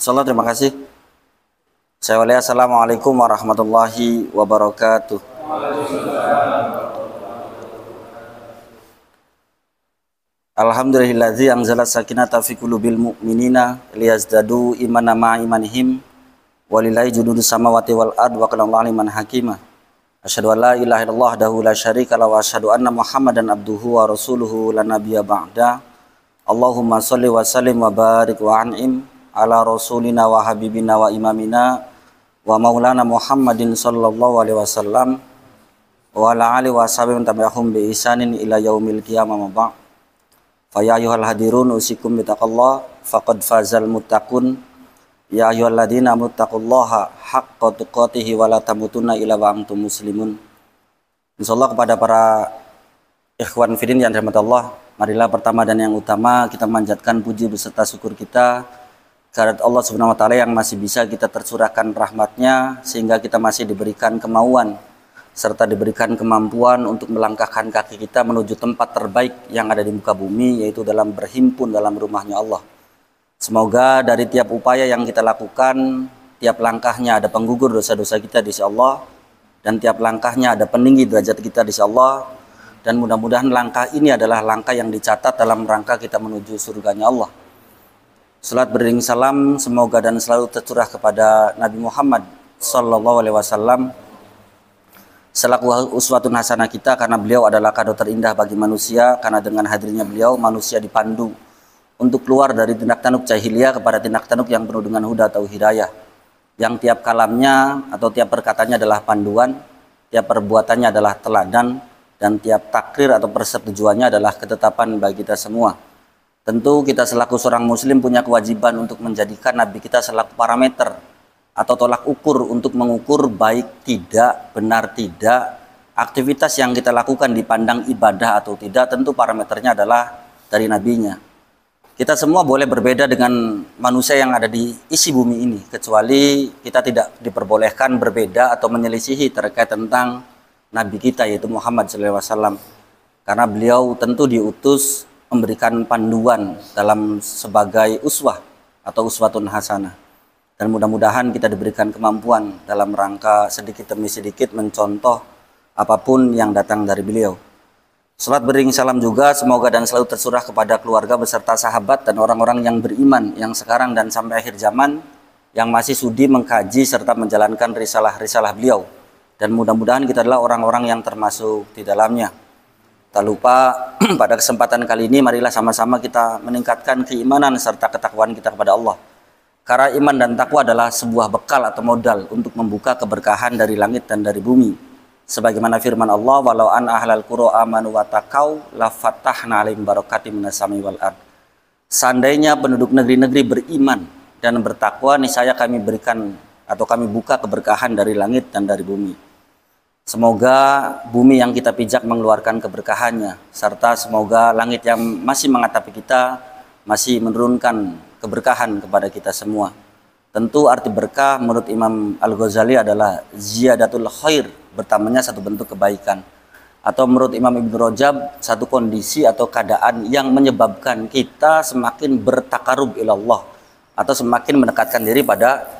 Insyaallah, terima kasih. Saya wali assalamualaikum warahmatullahi wabarakatuh. Alhamdulillahzi anzala sakinata fi qulubil mu'minina liyazdadu imana ma'a imanihim walillahi junudus samawati wal ard wa kana Allahu aliman hakima. Asyhadu an la ilaha illallah wahdahu la syarika lahu wa asyhadu anna Muhammadan abduhu wa rasuluhu la nabiyya ba'da. Allahumma shalli wa sallim wa barik wa an'im ala rasulina wa habibina wa imamina wa maulana Muhammadin sallallahu alaihi wasallam wa ala alihi wa sahbihi tabi'ahum bi ihsanin ila yaumil qiyamah ma ba'. Fa ya ayyuhal hadirun usikum bitaqallah faqad fazal muttaqun ya ayyuhalladzina muttaqullaha haqqa tuqatih wa la tamutunna illa wa antum muslimun. Insyaallah kepada para ikhwan fillah yang dirahmati Allah, marilah pertama dan yang utama kita memanjatkan puji beserta syukur kita kehadirat Allah Subhanahu wa taala yang masih bisa kita tercurahkan rahmatnya sehingga kita masih diberikan kemauan serta diberikan kemampuan untuk melangkahkan kaki kita menuju tempat terbaik yang ada di muka bumi, yaitu dalam berhimpun dalam rumahnya Allah. Semoga dari tiap upaya yang kita lakukan, tiap langkahnya ada penggugur dosa-dosa kita di sisi Allah, dan tiap langkahnya ada peninggi derajat kita di sisi Allah, dan mudah-mudahan langkah ini adalah langkah yang dicatat dalam rangka kita menuju surganya Allah. Salat beriring salam semoga dan selalu tercurah kepada Nabi Muhammad sallallahu alaihi wasallam selaku uswatun hasanah kita, karena beliau adalah kado terindah bagi manusia, karena dengan hadirnya beliau manusia dipandu untuk keluar dari tindak tanduk jahiliyah kepada tindak tanduk yang penuh dengan huda atau hidayah, yang tiap kalamnya atau tiap perkataannya adalah panduan, tiap perbuatannya adalah teladan, dan tiap takrir atau persetujuannya adalah ketetapan bagi kita semua. Tentu kita selaku seorang muslim punya kewajiban untuk menjadikan Nabi kita selaku parameter atau tolak ukur untuk mengukur baik tidak, benar tidak, aktivitas yang kita lakukan dipandang ibadah atau tidak. Tentu parameternya adalah dari nabinya. Kita semua boleh berbeda dengan manusia yang ada di isi bumi ini, kecuali kita tidak diperbolehkan berbeda atau menyelisihi terkait tentang nabi kita, yaitu Muhammad SAW, karena beliau tentu diutus memberikan panduan dalam sebagai uswah atau uswatun hasanah. Dan mudah-mudahan kita diberikan kemampuan dalam rangka sedikit demi sedikit mencontoh apapun yang datang dari beliau. Salat beriring salam juga semoga dan selalu tercurah kepada keluarga beserta sahabat dan orang-orang yang beriman yang sekarang dan sampai akhir zaman yang masih sudi mengkaji serta menjalankan risalah-risalah beliau. Dan mudah-mudahan kita adalah orang-orang yang termasuk di dalamnya. Tak lupa pada kesempatan kali ini marilah sama-sama kita meningkatkan keimanan serta ketakwaan kita kepada Allah. Karena iman dan takwa adalah sebuah bekal atau modal untuk membuka keberkahan dari langit dan dari bumi. Sebagaimana firman Allah, walau an ahlal qura amanu wa taqau la fatahna alaihim barakatim minas sami wal ard. Seandainya penduduk negeri-negeri beriman dan bertakwa, niscaya kami berikan atau kami buka keberkahan dari langit dan dari bumi. Semoga bumi yang kita pijak mengeluarkan keberkahannya, serta semoga langit yang masih mengatapi kita masih menurunkan keberkahan kepada kita semua. Tentu arti berkah menurut Imam Al-Ghazali adalah ziyadatul khair, bertambahnya satu bentuk kebaikan. Atau menurut Imam Ibn Rajab, satu kondisi atau keadaan yang menyebabkan kita semakin bertakarub ilallah atau semakin mendekatkan diri pada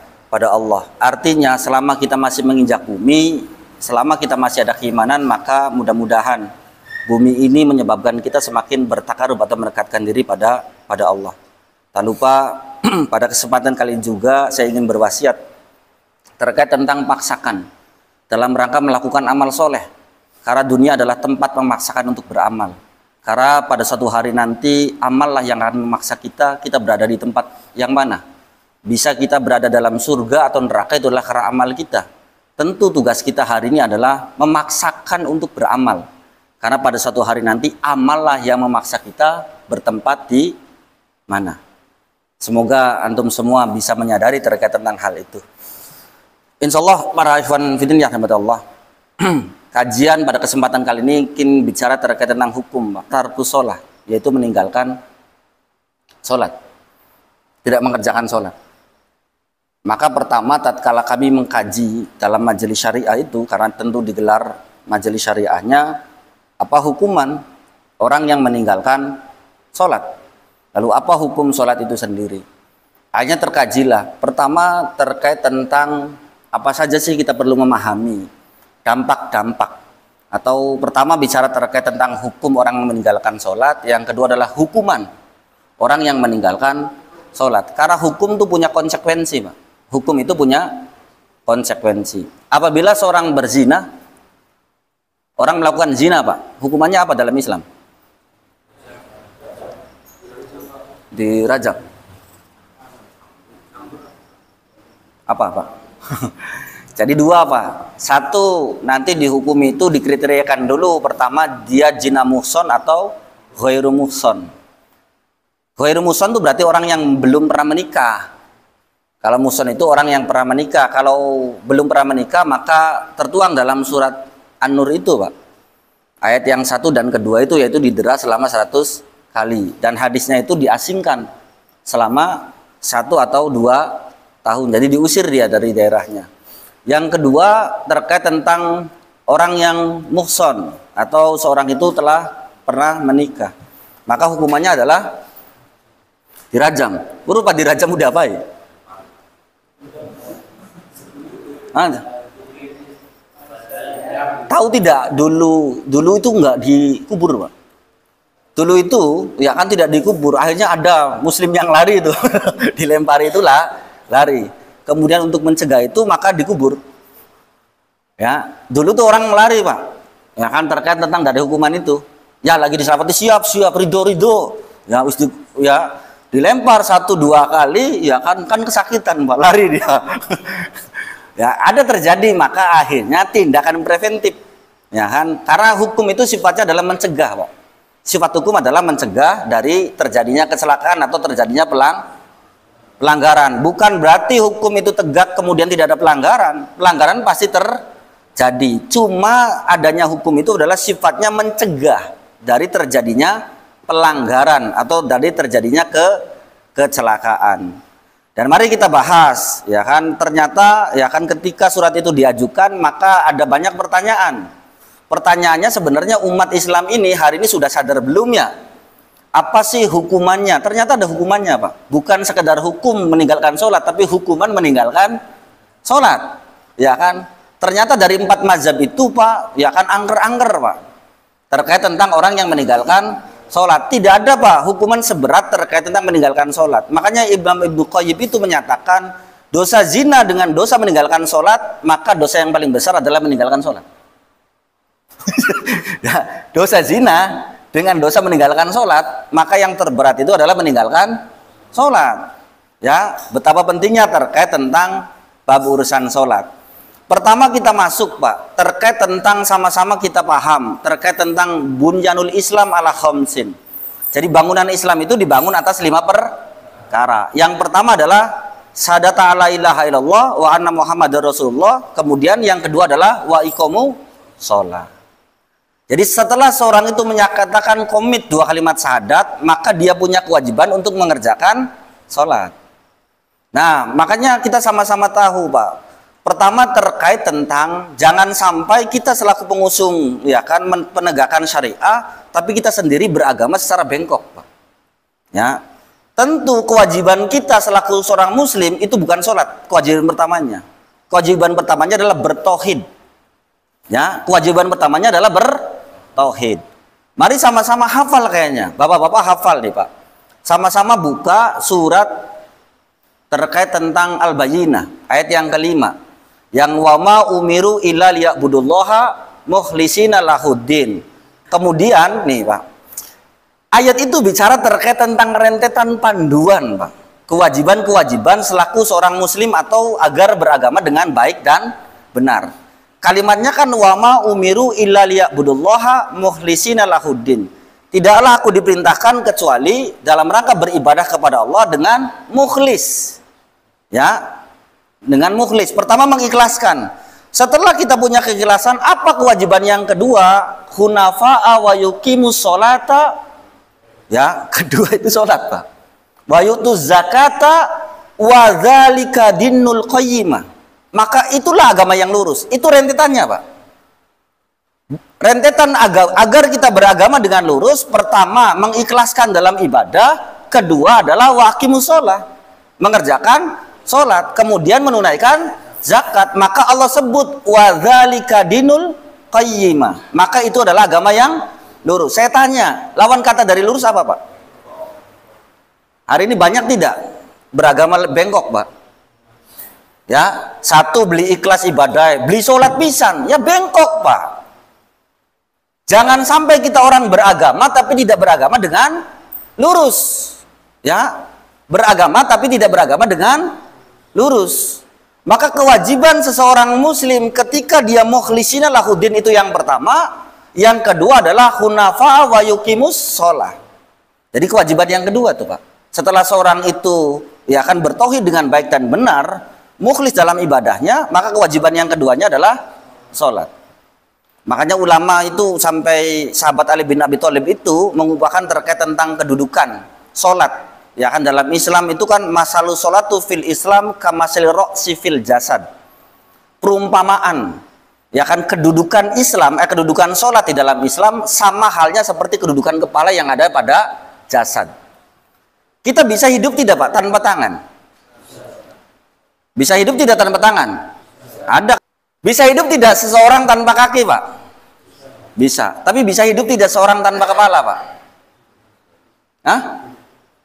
Allah. Artinya selama kita masih menginjak bumi, selama kita masih ada keimanan, maka mudah-mudahan bumi ini menyebabkan kita semakin bertakarub atau mendekatkan diri pada Allah. Tak lupa pada kesempatan kali ini juga saya ingin berwasiat terkait tentang paksakan dalam rangka melakukan amal soleh, karena dunia adalah tempat memaksakan untuk beramal. Karena pada suatu hari nanti amallah yang akan memaksa kita berada di tempat yang mana. Bisa kita berada dalam surga atau neraka, itu adalah karena amal kita. Tentu tugas kita hari ini adalah memaksakan untuk beramal, karena pada suatu hari nanti amallah yang memaksa kita bertempat di mana. Semoga antum semua bisa menyadari terkait tentang hal itu. Insyaallah para ikhwan fillah yang dirahmati Allah. Kajian pada kesempatan kali ini ingin bicara terkait tentang hukum tarkus sholat, yaitu meninggalkan sholat, tidak mengerjakan sholat. Maka pertama tatkala kami mengkaji dalam majelis syariah itu, karena tentu digelar majelis syariahnya, apa hukuman orang yang meninggalkan sholat? Lalu apa hukum sholat itu sendiri? Hanya terkajilah. Pertama terkait tentang apa saja sih kita perlu memahami dampak-dampak. Atau pertama bicara terkait tentang hukum orang yang meninggalkan sholat. Yang kedua adalah hukuman orang yang meninggalkan sholat. Karena hukum itu punya konsekuensi, Pak. Hukum itu punya konsekuensi. Apabila seorang berzina, orang melakukan zina, Pak, hukumannya apa dalam Islam? Dirajam. Apa, Pak? Jadi dua, Pak. Satu, nanti dihukum itu dikriteriakan dulu. Pertama, dia zina muhson atau ghairu muhson. Ghairu muhson itu berarti orang yang belum pernah menikah. Kalau muhson itu orang yang pernah menikah. Kalau belum pernah menikah, maka tertuang dalam surat An-Nur itu, Pak. Ayat yang 1 dan kedua itu, yaitu didera selama 100 kali. Dan hadisnya itu diasingkan selama 1 atau 2 tahun. Jadi diusir dia dari daerahnya. Yang kedua terkait tentang orang yang muhson atau seorang itu telah pernah menikah. Maka hukumannya adalah dirajam. Berupa dirajam udah apa ya? Tahu tidak, dulu itu enggak dikubur, Pak. Dulu itu ya kan tidak dikubur. Akhirnya ada muslim yang lari itu. Dilempari itulah lari. Kemudian untuk mencegah itu maka dikubur. Ya, dulu tuh orang lari, Pak. Ya kan terkait tentang dari hukuman itu. Ya lagi diselapati siap ridho. Ya dilempar 1-2 kali ya kan kesakitan, Pak, lari dia. Ya, ada terjadi, maka akhirnya tindakan preventif. Ya kan? Karena hukum itu sifatnya adalah mencegah, Pak. Sifat hukum adalah mencegah dari terjadinya kecelakaan atau terjadinya pelanggaran. Bukan berarti hukum itu tegak kemudian tidak ada pelanggaran. Pelanggaran pasti terjadi. Cuma adanya hukum itu adalah sifatnya mencegah dari terjadinya pelanggaran atau dari terjadinya kecelakaan. Dan mari kita bahas, ya kan, ternyata ya kan ketika surat itu diajukan maka ada banyak pertanyaan. Pertanyaannya sebenarnya umat Islam ini hari ini sudah sadar belum ya? Apa sih hukumannya? Ternyata ada hukumannya, Pak. Bukan sekedar hukum meninggalkan sholat, tapi hukuman meninggalkan sholat. Ya kan? Ternyata dari 4 mazhab itu, Pak, ya kan angker-angker, Pak. Terkait tentang orang yang meninggalkan sholat. Tidak ada, Pak, hukuman seberat terkait tentang meninggalkan sholat. Makanya Imam Ibnu Qayyim itu menyatakan dosa zina dengan dosa meninggalkan sholat, maka dosa yang paling besar adalah meninggalkan sholat. Ya, dosa zina dengan dosa meninggalkan sholat, maka yang terberat itu adalah meninggalkan sholat. Ya, betapa pentingnya terkait tentang bab urusan sholat. Pertama kita masuk, Pak, terkait tentang sama-sama kita paham terkait tentang bunyanul Islam ala khamsin. Jadi bangunan Islam itu dibangun atas 5 perkara. Yang pertama adalah syahadata la ilaha illallah wa anna muhammadar rasulullah. Kemudian yang kedua adalah wa iqamu sholat. Jadi setelah seorang itu menyatakan komit 2 kalimat syahadat, maka dia punya kewajiban untuk mengerjakan sholat. Nah, makanya kita sama-sama tahu, Pak. Pertama terkait tentang jangan sampai kita selaku pengusung, ya kan, penegakan syariah, tapi kita sendiri beragama secara bengkok, Pak. Ya, tentu kewajiban kita selaku seorang Muslim itu bukan sholat. Kewajiban pertamanya, adalah bertauhid. Ya, kewajiban pertamanya adalah bertauhid. Mari sama-sama hafal kayaknya. Bapak-bapak hafal nih, Pak. Sama-sama buka surat terkait tentang Al-Bayyinah, ayat yang kelima. Yang wama umiru illa liya'budullaha mukhlishina lahuddin. Kemudian nih, Pak. Ayat itu bicara terkait tentang rentetan panduan, Pak. Kewajiban-kewajiban selaku seorang muslim atau agar beragama dengan baik dan benar. Kalimatnya kan wama umiru illa liya'budullaha mukhlishina lahuddin. Tidaklah aku diperintahkan kecuali dalam rangka beribadah kepada Allah dengan mukhlis. Ya, dengan mukhlis. Pertama mengikhlaskan. Setelah kita punya keikhlasan, apa kewajiban yang kedua? Hunafa'a wa yuqimus sholata. Ya, kedua itu sholat, Pak. Wa yutuz zakata wa dzalika dinul qayyimah. Maka itulah agama yang lurus. Itu rentetannya, Pak. Rentetan agar kita beragama dengan lurus, pertama mengikhlaskan dalam ibadah, kedua adalah waqimus sholat. mengerjakan sholat, kemudian menunaikan zakat, maka Allah sebut wadzalika dinul qayyimah, maka itu adalah agama yang lurus. Saya tanya, lawan kata dari lurus apa, Pak? Hari ini banyak tidak beragama bengkok, Pak? Ya, satu beli ikhlas ibadah, beli sholat pisan, ya bengkok, Pak. Jangan sampai kita orang beragama tapi tidak beragama dengan lurus. Ya, beragama tapi tidak beragama dengan lurus. Maka kewajiban seseorang muslim ketika dia mukhlisina lahuddin itu yang pertama, yang kedua adalah hunafa wa yuqimus shalah. Jadi kewajiban yang kedua tuh, Pak. Setelah seorang itu ya akan bertauhid dengan baik dan benar, mukhlis dalam ibadahnya, maka kewajiban yang keduanya adalah sholat. Makanya ulama itu sampai sahabat Ali bin Abi Thalib itu mengubahkan terkait tentang kedudukan sholat. Ya kan dalam Islam itu kan masalu sholatu fil Islam kamasil ro'si fil jasad. Perumpamaan ya kan kedudukan Islam, kedudukan sholat di dalam Islam sama halnya seperti kedudukan kepala yang ada pada jasad. Kita bisa hidup tidak, Pak, tanpa tangan? Bisa hidup tidak tanpa tangan? Ada. Bisa hidup tidak seseorang tanpa kaki, Pak? Bisa. Tapi bisa hidup tidak seorang tanpa kepala, Pak? Hah?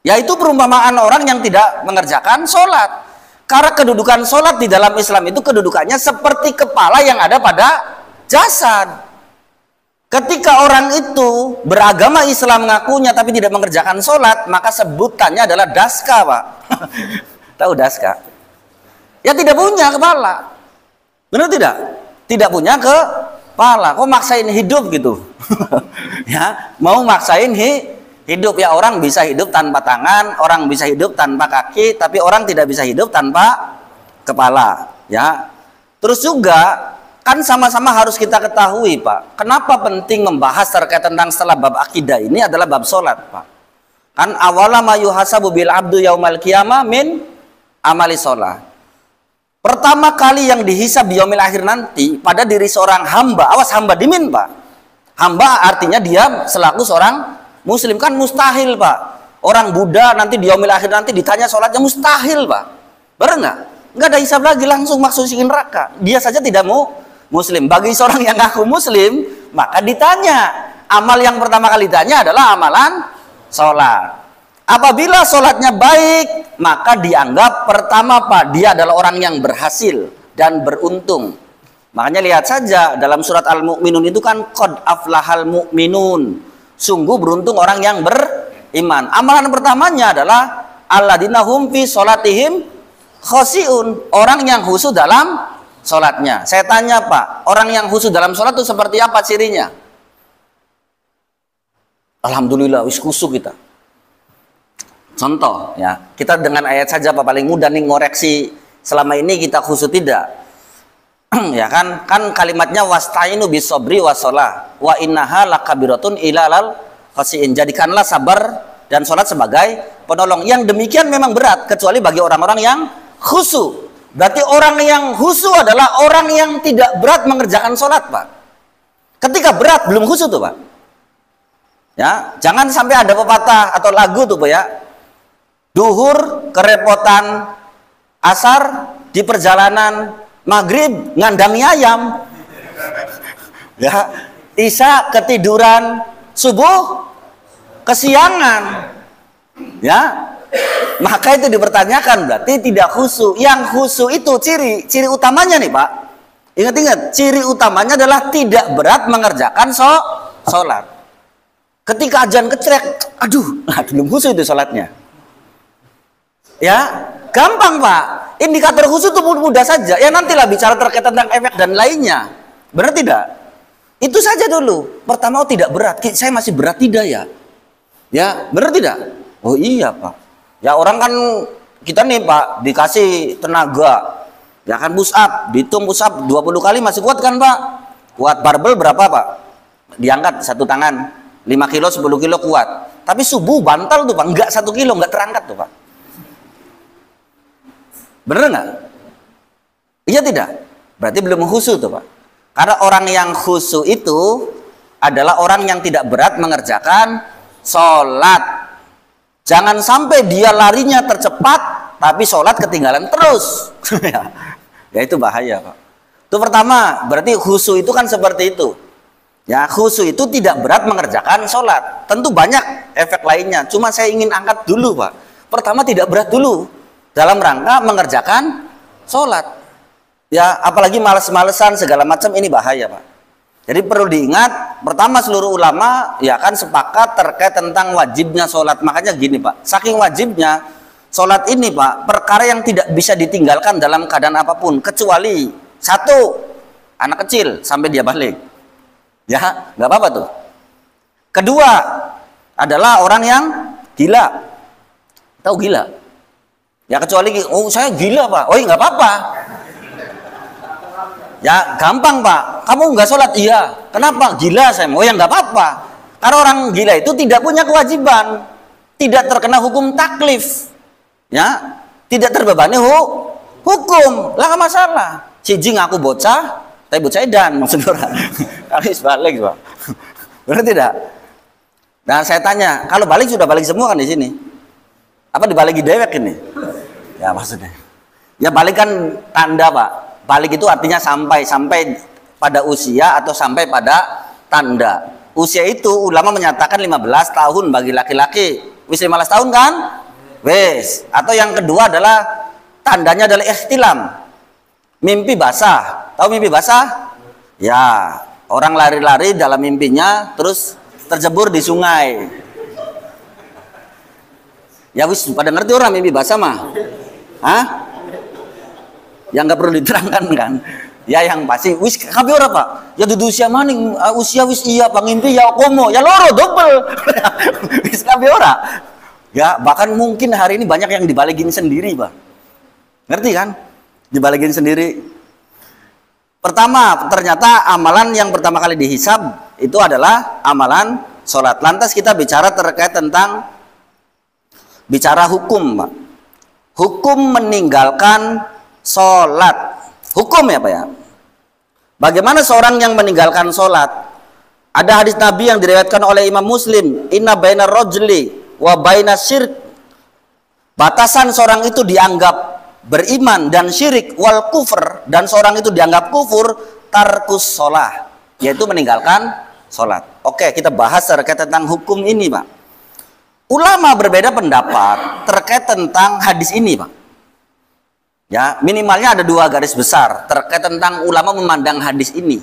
Yaitu perumpamaan orang yang tidak mengerjakan sholat. Karena kedudukan sholat di dalam Islam itu kedudukannya seperti kepala yang ada pada jasad. Ketika orang itu beragama Islam ngakunya tapi tidak mengerjakan sholat, maka sebutannya adalah daska, Pak. Tahu daska? Ya tidak punya kepala. Benar tidak? Tidak punya kepala. Kok maksain hidup gitu? Ya, mau maksain hidup. Ya, orang bisa hidup tanpa tangan, orang bisa hidup tanpa kaki, tapi orang tidak bisa hidup tanpa kepala. Ya. Terus juga kan sama-sama harus kita ketahui, Pak, kenapa penting membahas terkait tentang setelah bab akidah ini adalah bab sholat, Pak. Kan awala ma yuhasabu bil abdu yaumal qiyamah min amali sholat. Pertama kali yang dihisab di yaumil akhir nanti pada diri seorang hamba, awas hamba dimin, Pak. Hamba artinya dia selaku seorang muslim, kan mustahil, Pak. Orang Buddha nanti di yaumil akhir nanti ditanya sholatnya, mustahil, Pak. Benar nggak? Nggak ada hisab lagi, langsung masukin neraka. Dia saja tidak mau muslim. Bagi seorang yang ngaku muslim, maka ditanya. Amal yang pertama kali ditanya adalah amalan sholat. Apabila sholatnya baik, maka dianggap pertama, Pak, dia adalah orang yang berhasil dan beruntung. Makanya lihat saja dalam surat Al-Mu'minun itu kan qad aflahal mu'minun. Sungguh beruntung orang yang beriman. Amalan pertamanya adalah alladzina hum fi sholatihim khoshi'un, orang yang khusyuk dalam sholatnya. Saya tanya, Pak, orang yang khusyuk dalam sholat itu seperti apa cirinya? Alhamdulillah, wis khusyuk kita. Contoh, ya, kita dengan ayat saja, Pak, paling mudah nih ngoreksi selama ini kita khusyuk tidak. Ya kan kalimatnya wasta'inu bisobri washolah wa innaha lakabiratun ilalal khasiin. Jadikanlah sabar dan sholat sebagai penolong. Yang demikian memang berat kecuali bagi orang-orang yang khusyuk. Berarti orang yang khusyuk adalah orang yang tidak berat mengerjakan sholat, Pak. Ketika berat belum khusyuk tuh, Pak. Ya, jangan sampai ada pepatah atau lagu tuh, Pak, ya. Duhur kerepotan, asar di perjalanan, maghrib ngandangi ayam. Ya, isya ketiduran, subuh kesiangan. Ya. Maka itu dipertanyakan, berarti tidak khusyuk. Yang khusyuk itu ciri utamanya nih, Pak. Ingat-ingat, ciri utamanya adalah tidak berat mengerjakan sholat. Ketika azan kecrek, aduh, belum khusyuk itu sholatnya. Ya, gampang, Pak. Indikator khusyuk itu mudah saja. Ya nantilah bicara terkait tentang efek dan lainnya. Benar tidak? Itu saja dulu. Pertama, oh tidak berat. Saya masih berat tidak ya? Ya, benar tidak? Oh iya, Pak. Ya orang kan kita nih, Pak, dikasih tenaga. Ya kan push up, dihitung push up 20 kali masih kuat kan, Pak? Kuat. Barbel berapa, Pak? Diangkat satu tangan 5 kilo, 10 kilo kuat. Tapi subuh bantal tuh, Pak, enggak 1 kilo, enggak terangkat tuh, Pak. Bener nggak? Iya tidak? Berarti belum khusyuk tuh, Pak. Karena orang yang khusyuk itu adalah orang yang tidak berat mengerjakan sholat. Jangan sampai dia larinya tercepat tapi sholat ketinggalan terus. Ya itu bahaya, Pak. Itu pertama, berarti khusyuk itu kan seperti itu. Ya, khusyuk itu tidak berat mengerjakan sholat. Tentu banyak efek lainnya. Cuma saya ingin angkat dulu, Pak. Pertama, tidak berat dulu dalam rangka mengerjakan sholat. Ya, apalagi males-malesan segala macam, ini bahaya, Pak. Jadi perlu diingat, pertama seluruh ulama ya kan sepakat terkait tentang wajibnya sholat. Makanya gini, Pak, saking wajibnya sholat ini, Pak, perkara yang tidak bisa ditinggalkan dalam keadaan apapun, kecuali satu, anak kecil sampai dia balik, ya nggak apa-apa tuh. Kedua adalah orang yang gila, tahu gila? Ya kecuali, oh saya gila, Pak, oh iya nggak apa-apa. Ya gampang, Pak, kamu nggak sholat, iya, kenapa? Gila saya, oh ya nggak apa-apa. Karena orang gila itu tidak punya kewajiban, tidak terkena hukum taklif, ya, tidak terbebani hukum, lah nggak masalah. Siji ngaku bocah, tapi bocah edan maksudnya orang. Harus balik, Pak. Benar tidak? Nah saya tanya, kalau balik sudah balik semua kan di sini? Apa dibalik dewek ini? Ya maksudnya, ya balik kan tanda, Pak. Balik itu artinya sampai pada usia atau sampai pada tanda. Usia itu ulama menyatakan 15 tahun bagi laki-laki. Wis 15 tahun kan? Wes. Atau yang kedua adalah tandanya adalah ihtilam. Mimpi basah. Tahu mimpi basah? Ya, orang lari-lari dalam mimpinya terus terjebur di sungai. Ya wis pada ngerti orang mimpi basah mah? Hah? Yang nggak perlu diterangkan kan? Ya yang pasti wis kabeh ora, Pak. Ya dudu usia maning, usia wis iya pangimpi ya komo, ya loro double. Wis kabeh ora. Ya bahkan mungkin hari ini banyak yang dibalikin sendiri, Pak. Ngerti kan? Dibalikin sendiri. Pertama, ternyata amalan yang pertama kali dihisab itu adalah amalan sholat. Lantas kita bicara terkait tentang bicara hukum, Pak. Hukum meninggalkan sholat. Hukum ya, Pak ya. Bagaimana seorang yang meninggalkan sholat? Ada hadis Nabi yang diriwayatkan oleh Imam Muslim, inna baina rajuli wa baina syirk. Batasan seorang itu dianggap beriman dan syirik wal kufur, dan seorang itu dianggap kufur tarkus sholah, yaitu meninggalkan sholat. Oke, kita bahas terkait tentang hukum ini, Pak. Ulama berbeda pendapat terkait tentang hadis ini, Pak. Ya, minimalnya ada dua garis besar terkait tentang ulama memandang hadis ini.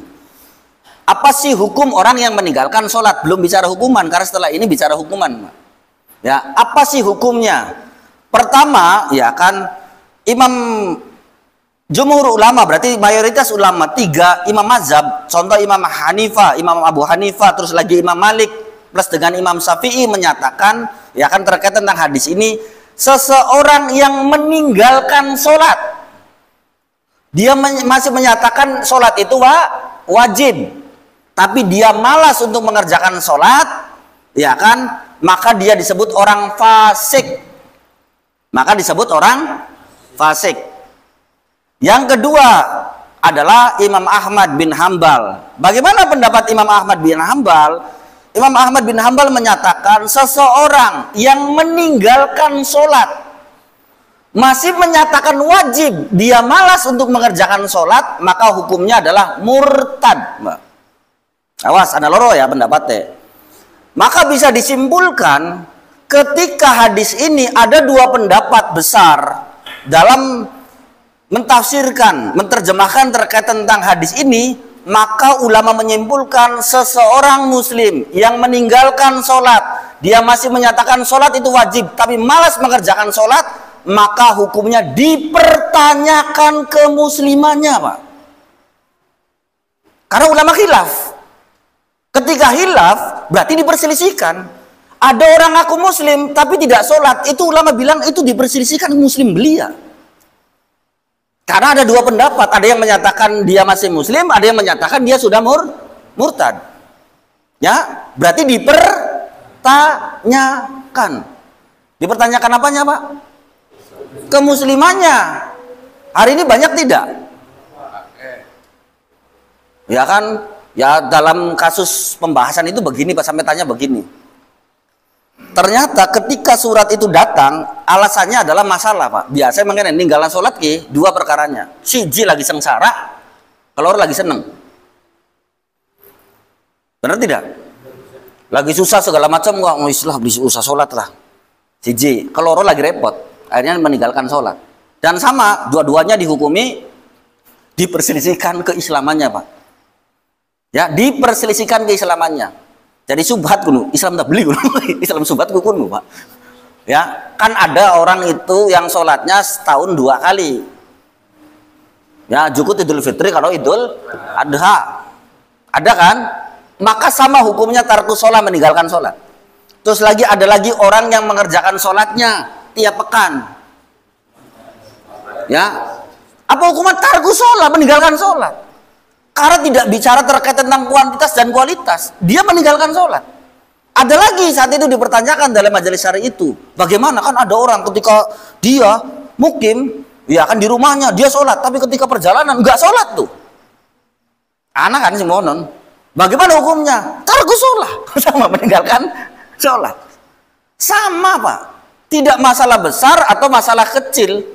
Apa sih hukum orang yang meninggalkan sholat? Belum bicara hukuman, karena setelah ini bicara hukuman, Pak. Ya, apa sih hukumnya? Pertama, ya kan, Imam jumhur ulama, berarti mayoritas ulama, 3 imam mazhab, contoh Imam Hanifah, Imam Abu Hanifah, terus lagi Imam Malik, plus dengan Imam Syafi'i menyatakan, ya kan, terkait tentang hadis ini, seseorang yang meninggalkan sholat, dia masih menyatakan sholat itu wajib, tapi dia malas untuk mengerjakan sholat, ya kan, maka dia disebut orang fasik. Maka disebut orang fasik. Yang kedua adalah Imam Ahmad bin Hambal. Bagaimana pendapat Imam Ahmad bin Hambal? Imam Ahmad bin Hambal menyatakan seseorang yang meninggalkan sholat, masih menyatakan wajib, dia malas untuk mengerjakan sholat, maka hukumnya adalah murtad. Awas, ada loro ya pendapatnya. Maka bisa disimpulkan ketika hadis ini ada dua pendapat besar dalam mentafsirkan, menerjemahkan terkait tentang hadis ini, maka ulama menyimpulkan seseorang muslim yang meninggalkan sholat, dia masih menyatakan sholat itu wajib tapi malas mengerjakan sholat, maka hukumnya dipertanyakan kemuslimannya, Pak. Karena ulama khilaf. Ketika khilaf berarti diperselisihkan. Ada orang ngaku muslim tapi tidak sholat, itu ulama bilang itu diperselisihkan muslim belia. Karena ada dua pendapat, ada yang menyatakan dia masih muslim, ada yang menyatakan dia sudah murtad. Ya, berarti dipertanyakan. Dipertanyakan apanya, Pak? Kemuslimannya. Hari ini banyak tidak? Ya kan? Ya dalam kasus pembahasan itu begini, Pak, sampai tanya begini. Ternyata ketika surat itu datang, alasannya adalah masalah, Pak. Biasanya makanya ninggalan sholat ki dua perkaranya. Siji lagi sengsara, kalau lagi seneng. Benar tidak? Lagi susah segala macam, wah Islah bisa usah sholat lah. Siji, kalau lagi repot, akhirnya meninggalkan sholat. Dan sama, dua-duanya dihukumi diperselisihkan keislamannya, Pak. Ya, diperselisihkan keislamannya. Jadi subhat kuno, Islam tak beli kuno, Islam subhat kuno, Pak. Ya, kan ada orang itu yang sholatnya setahun 2 kali. Ya, jukut Idul Fitri kalau Idul Adha. Ada kan? Maka sama hukumnya tarkus sholat, meninggalkan sholat. Terus lagi ada lagi orang yang mengerjakan sholatnya tiap pekan. Ya, apa hukuman tarkus sholat, meninggalkan sholat? Karena tidak bicara terkait tentang kuantitas dan kualitas, dia meninggalkan sholat. Ada lagi saat itu dipertanyakan dalam majelis syari itu, bagaimana kan ada orang ketika dia mukim, ya kan di rumahnya dia sholat, tapi ketika perjalanan nggak sholat tuh. Anak kan si monon, bagaimana hukumnya? Tarkus sholat, sama meninggalkan sholat. Sama, Pak, tidak masalah besar atau masalah kecil,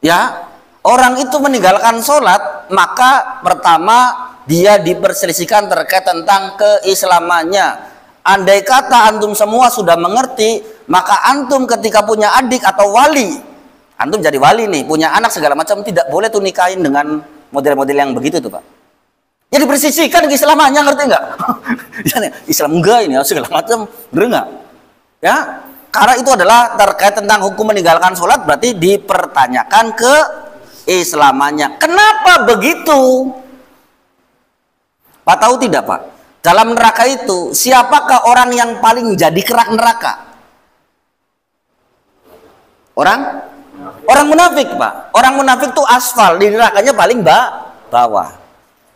ya. Orang itu meninggalkan sholat, maka pertama dia diperselisihkan terkait tentang keislamannya. Andai kata antum semua sudah mengerti, maka antum ketika punya adik atau wali, antum jadi wali nih, punya anak segala macam, tidak boleh tuh nikahin dengan model-model yang begitu tuh, Pak. Ya dipersisihkan keislamannya, ngerti nggak? Islam enggak ini, segala macam, bener nggak? Ya, karena itu adalah terkait tentang hukum meninggalkan sholat, berarti dipertanyakan keislamannya. Kenapa begitu? Pak tahu tidak, Pak? Dalam neraka itu, siapakah orang yang paling jadi kerak neraka? Orang munafik, Pak. Orang munafik itu aspal, di nerakanya paling bawah.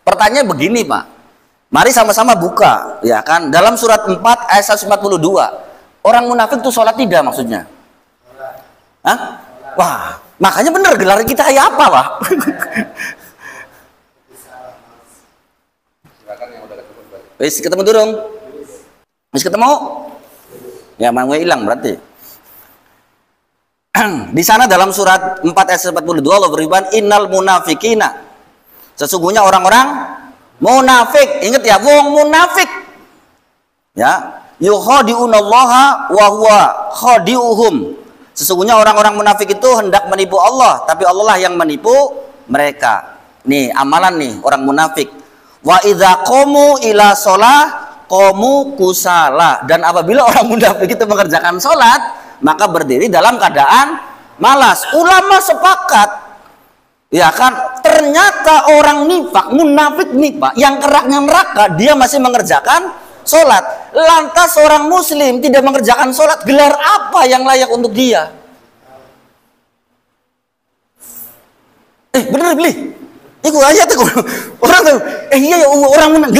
Pertanyaan begini, Pak. Mari sama-sama buka, ya kan? Dalam surat 4 ayat 142. Orang munafik itu sholat tidak maksudnya? Hah? Wah, makanya benar gelar kita kayak apa, Pak? Wis ketemu durung? Wis ketemu? Ya, mau hilang berarti. Di sana dalam surat 4 ayat 42 Allah berfirman, innal munafikina. Sesungguhnya orang-orang munafik. Ingat ya, wong munafik. Ya, yukhadi'unallaha wa huwa khadi'uhum. Sesungguhnya orang-orang munafik itu hendak menipu Allah, tapi Allah lah yang menipu mereka. Nih, amalan nih orang munafik. Wa idza qamu ila shalah qamu kusala. Dan apabila orang munafik itu mengerjakan sholat, maka berdiri dalam keadaan malas. Ulama sepakat, ya kan, ternyata orang nifak, munafik nih, Pak, yang keraknya neraka, dia masih mengerjakan sholat. Lantas orang muslim tidak mengerjakan sholat, gelar apa yang layak untuk dia? Bener beli. Iku aja tuh orang tuh, iya ya orang munafik,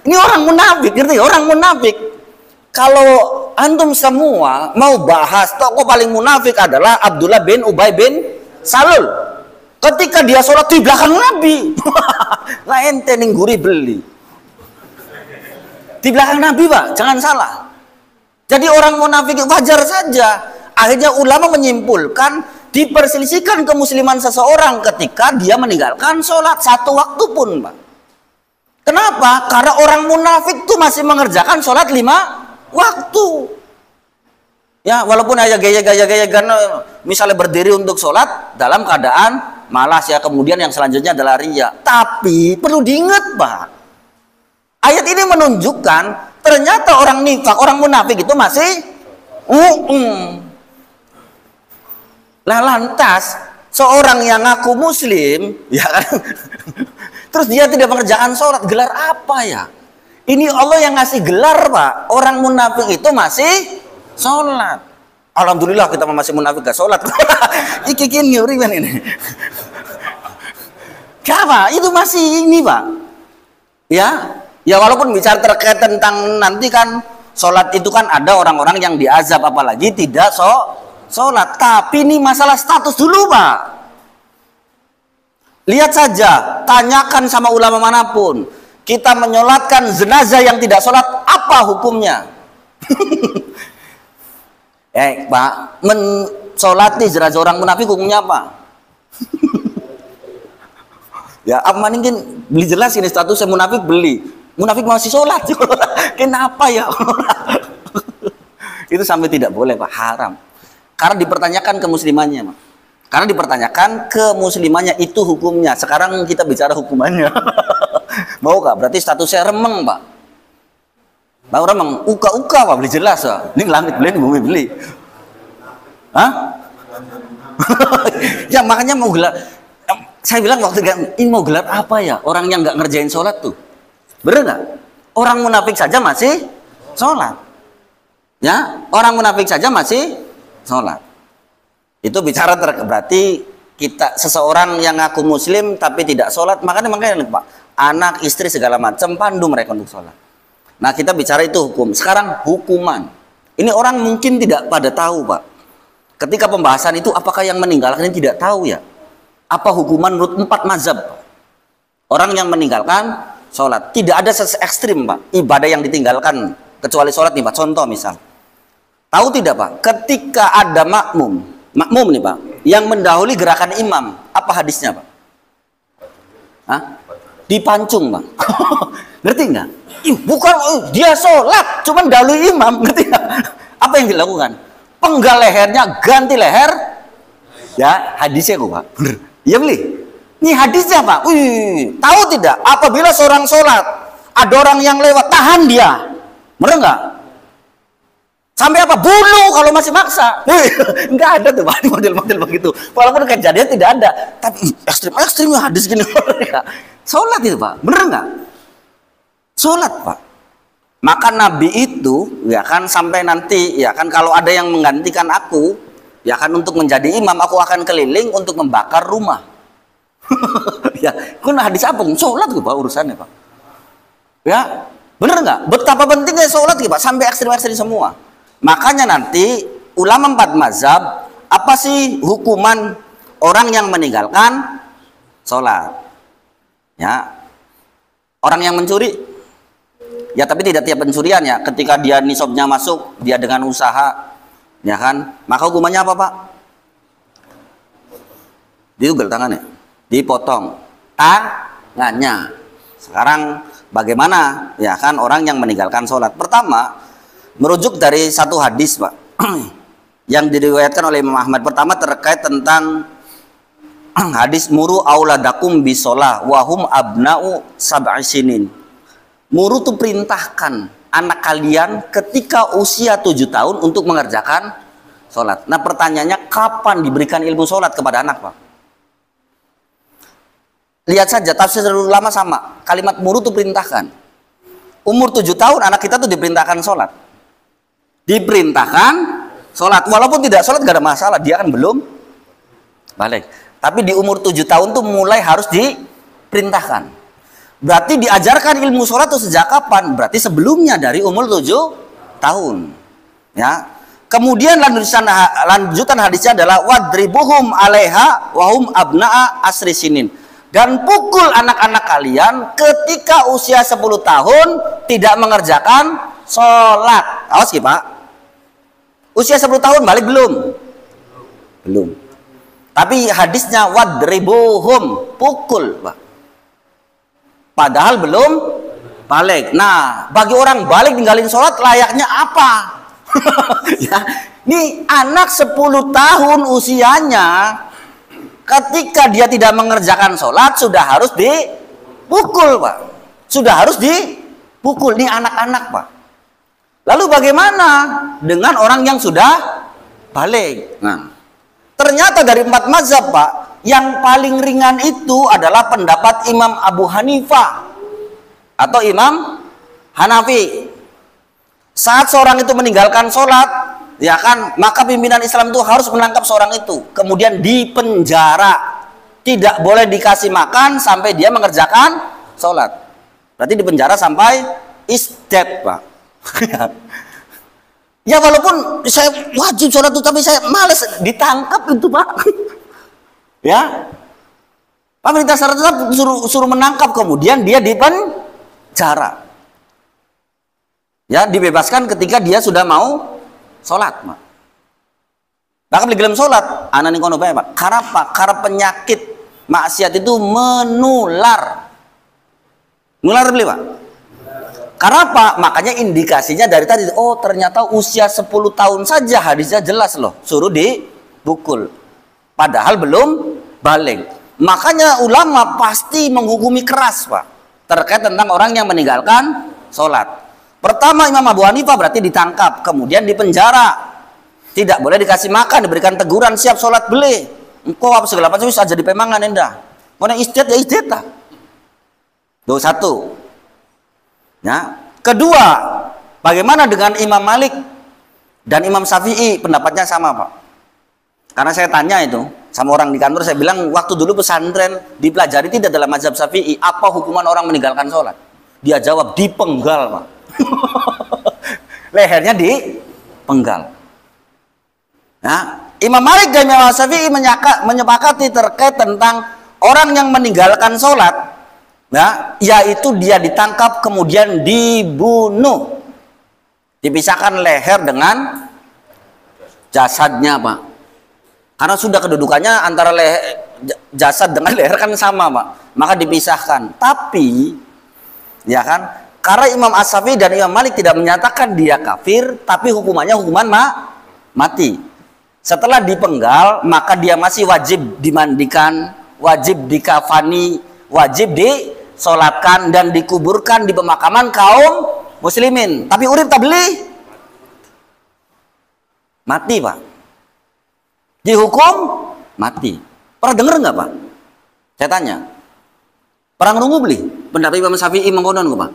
ini orang munafik, ngerti? Orang munafik. Kalau antum semua mau bahas tokoh paling munafik adalah Abdullah bin Ubay bin Salul. Ketika dia sholat di belakang Nabi, lah ente ningguri beli. Di belakang Nabi, Pak, jangan salah. Jadi orang munafik wajar saja. Akhirnya ulama menyimpulkan diperselisihkan kemusliman seseorang ketika dia meninggalkan sholat satu waktu pun, Pak. Kenapa? Karena orang munafik itu masih mengerjakan sholat 5 waktu. Ya, walaupun aja gaya-gaya karena misalnya berdiri untuk sholat dalam keadaan malas, ya, kemudian yang selanjutnya adalah riya. Tapi perlu diingat, Pak, ayat ini menunjukkan ternyata orang nifak, orang munafik itu masih Lah lantas seorang yang ngaku muslim, ya kan, terus dia tidak mengerjakan sholat, gelar apa ya? Ini Allah yang ngasih gelar, Pak. Orang munafik itu masih sholat. Alhamdulillah kita masih munafik gak sholat. Ikikin nguriban ini. Kenapa? Itu masih ini, Pak. Ya walaupun bicara terkait tentang nanti kan sholat itu kan ada orang-orang yang diazab, apalagi tidak sholat. Tapi ini masalah status dulu, Pak. Lihat saja, tanyakan sama ulama manapun, kita menyolatkan jenazah yang tidak sholat, apa hukumnya? Pak, mensolati jenazah orang munafik hukumnya apa? Ya, apa mungkin beli jelas ini statusnya munafik beli. Munafik masih sholat. Kenapa ya? Itu sampai tidak boleh, Pak, haram. Karena dipertanyakan kemuslimannya, Pak. Karena dipertanyakan kemuslimannya itu hukumnya. Sekarang kita bicara hukumannya. Mau nggak? Berarti statusnya remeng, Pak. Mau remeng? Uka-uka, Pak, beli jelas, Pak. Ini langit beli, ini bumi beli. Hah? Ya makanya mau gelar. Saya bilang waktu ini mau gelar apa ya? Orang yang nggak ngerjain sholat tuh. Bener nggak? Orang munafik saja masih sholat. Ya, orang munafik saja masih sholat. Itu bicara berarti kita seseorang yang ngaku muslim tapi tidak sholat, makanya Pak, anak istri segala macam pandu mereka untuk sholat. Nah, kita bicara itu hukum. Sekarang hukuman. Ini orang mungkin tidak pada tahu, Pak. Ketika pembahasan itu, apakah yang meninggalkan ini tidak tahu ya? Apa hukuman menurut 4 mazhab? Orang yang meninggalkan sholat. Tidak ada ekstrim, Pak, ibadah yang ditinggalkan kecuali sholat nih, Pak. Contoh misal, tahu tidak, Pak, ketika ada makmum nih, Pak, yang mendahului gerakan imam, apa hadisnya, Pak? Hah? Dipancung, Pak. Ngerti nggak? Bukan, dia sholat, cuman dahului imam, ngerti nggak? Apa yang dilakukan? Penggal lehernya, ganti leher. Ya, hadisnya kok, Pak. Bener. Iya beli. Ini hadisnya, Pak. Tahu tidak? Apabila seorang sholat, ada orang yang lewat, tahan dia. Bener nggak? Sampai apa? Bunuh kalau masih maksa. Enggak ada tuh, Pak, model-model begitu. Walaupun kejadian tidak ada, tapi ekstrim hadis gini. Sholat itu, Pak. Bener nggak? Sholat, Pak. Maka Nabi itu, ya kan, sampai nanti, ya kan, kalau ada yang menggantikan aku, ya kan, untuk menjadi imam, aku akan keliling untuk membakar rumah. Ya, kan hadis apa? Sholat tuh, Pak, urusannya, Pak. Ya, bener nggak? Betapa pentingnya sholat, Pak, sampai ekstrim-ekstrim semua. Makanya nanti ulama 4 mazhab, apa sih hukuman orang yang meninggalkan sholat? Ya, orang yang mencuri, ya tapi tidak tiap pencurian ya. Ketika dia nisabnya masuk, dia dengan usaha, ya kan, maka hukumannya apa, Pak? Diugel tangannya, dipotong tangannya. Sekarang bagaimana, ya kan, orang yang meninggalkan sholat? Pertama, merujuk dari satu hadis, Pak, yang diriwayatkan oleh Imam Ahmad. Pertama terkait tentang hadis muru auladakum bisolah wahum abna'u sab'i sinin. Muru itu perintahkan anak kalian ketika usia 7 tahun untuk mengerjakan sholat. Nah, pertanyaannya, kapan diberikan ilmu sholat kepada anak, Pak? Lihat saja tafsir ulama sama. Kalimat muru itu perintahkan. Umur 7 tahun anak kita tuh diperintahkan sholat. Diperintahkan sholat, walaupun tidak sholat gak ada masalah, dia kan belum balik. Tapi di umur 7 tahun tuh mulai harus diperintahkan. Berarti diajarkan ilmu sholat tuh sejak kapan? Berarti sebelumnya, dari umur 7 tahun. Ya. Kemudian lanjutan hadisnya adalah wadribuhum alaiha wahum abna'a asri sinin. Dan pukul anak-anak kalian ketika usia 10 tahun tidak mengerjakan sholat. Awas ya, Pak. Usia 10 tahun balik belum? Belum. Tapi hadisnya wadribuhum, pukul, Pak. Padahal belum balik. Nah, bagi orang balik tinggalin sholat layaknya apa? Ya, ini anak 10 tahun usianya, ketika dia tidak mengerjakan sholat sudah harus dipukul, Pak. Sudah harus dipukul. Ini anak-anak, Pak. Lalu bagaimana dengan orang yang sudah balik? Nah, ternyata dari 4 mazhab, Pak, yang paling ringan itu adalah pendapat Imam Abu Hanifah atau Imam Hanafi. Saat seorang itu meninggalkan sholat, ya kan, maka pimpinan Islam itu harus menangkap seorang itu, kemudian dipenjara, tidak boleh dikasih makan sampai dia mengerjakan sholat. Berarti dipenjara sampai isdet, Pak. Ya, walaupun saya wajib sholat itu, tapi saya males, ditangkap itu, Pak. Ya, pemerintah tetap suruh menangkap, kemudian dia dipenjara. Ya, dibebaskan ketika dia sudah mau sholat, Pak. Bahkan beli gelem sholat, anak ning kono bae, Pak. Karena apa? Karena penyakit maksiat itu menular. Nular beli, Pak. Karena apa? Makanya indikasinya dari tadi, oh ternyata usia 10 tahun saja hadisnya jelas loh, suruh dipukul. Padahal belum balik. Makanya ulama pasti menghukumi keras, Pak, terkait tentang orang yang meninggalkan sholat. Pertama Imam Abu Hanifah berarti ditangkap, kemudian dipenjara. Tidak boleh dikasih makan, diberikan teguran, siap sholat beli. Engkau apa segala macam aja di pemangan endah. Mau yang istiad ya istiad tak. Tuh satu. Ya. Kedua, bagaimana dengan Imam Malik dan Imam Syafi'i? Pendapatnya sama, Pak. Karena saya tanya itu sama orang di kantor, saya bilang waktu dulu pesantren dipelajari tidak dalam mazhab Syafi'i, apa hukuman orang meninggalkan sholat? Dia jawab dipenggal, Pak. Lehernya dipenggal. Nah, Imam Malik dan Imam Syafi'i menyepakati terkait tentang orang yang meninggalkan sholat, ya, yaitu dia ditangkap kemudian dibunuh, dipisahkan leher dengan jasadnya, Pak. Karena sudah kedudukannya antara jasad dengan leher kan sama, Pak, maka dipisahkan. Tapi, ya kan, karena Imam As-Syafi'i dan Imam Malik tidak menyatakan dia kafir, tapi hukumannya hukuman mati. Setelah dipenggal, maka dia masih wajib dimandikan, wajib dikafani, wajib disolatkan dan dikuburkan di pemakaman kaum muslimin. Tapi urip tak beli, mati, Pak. Dihukum mati. Pernah dengar nggak, Pak? Saya tanya. Perang rungu beli? Pendapat Imam Syafi'i mengkonon nggak, Pak?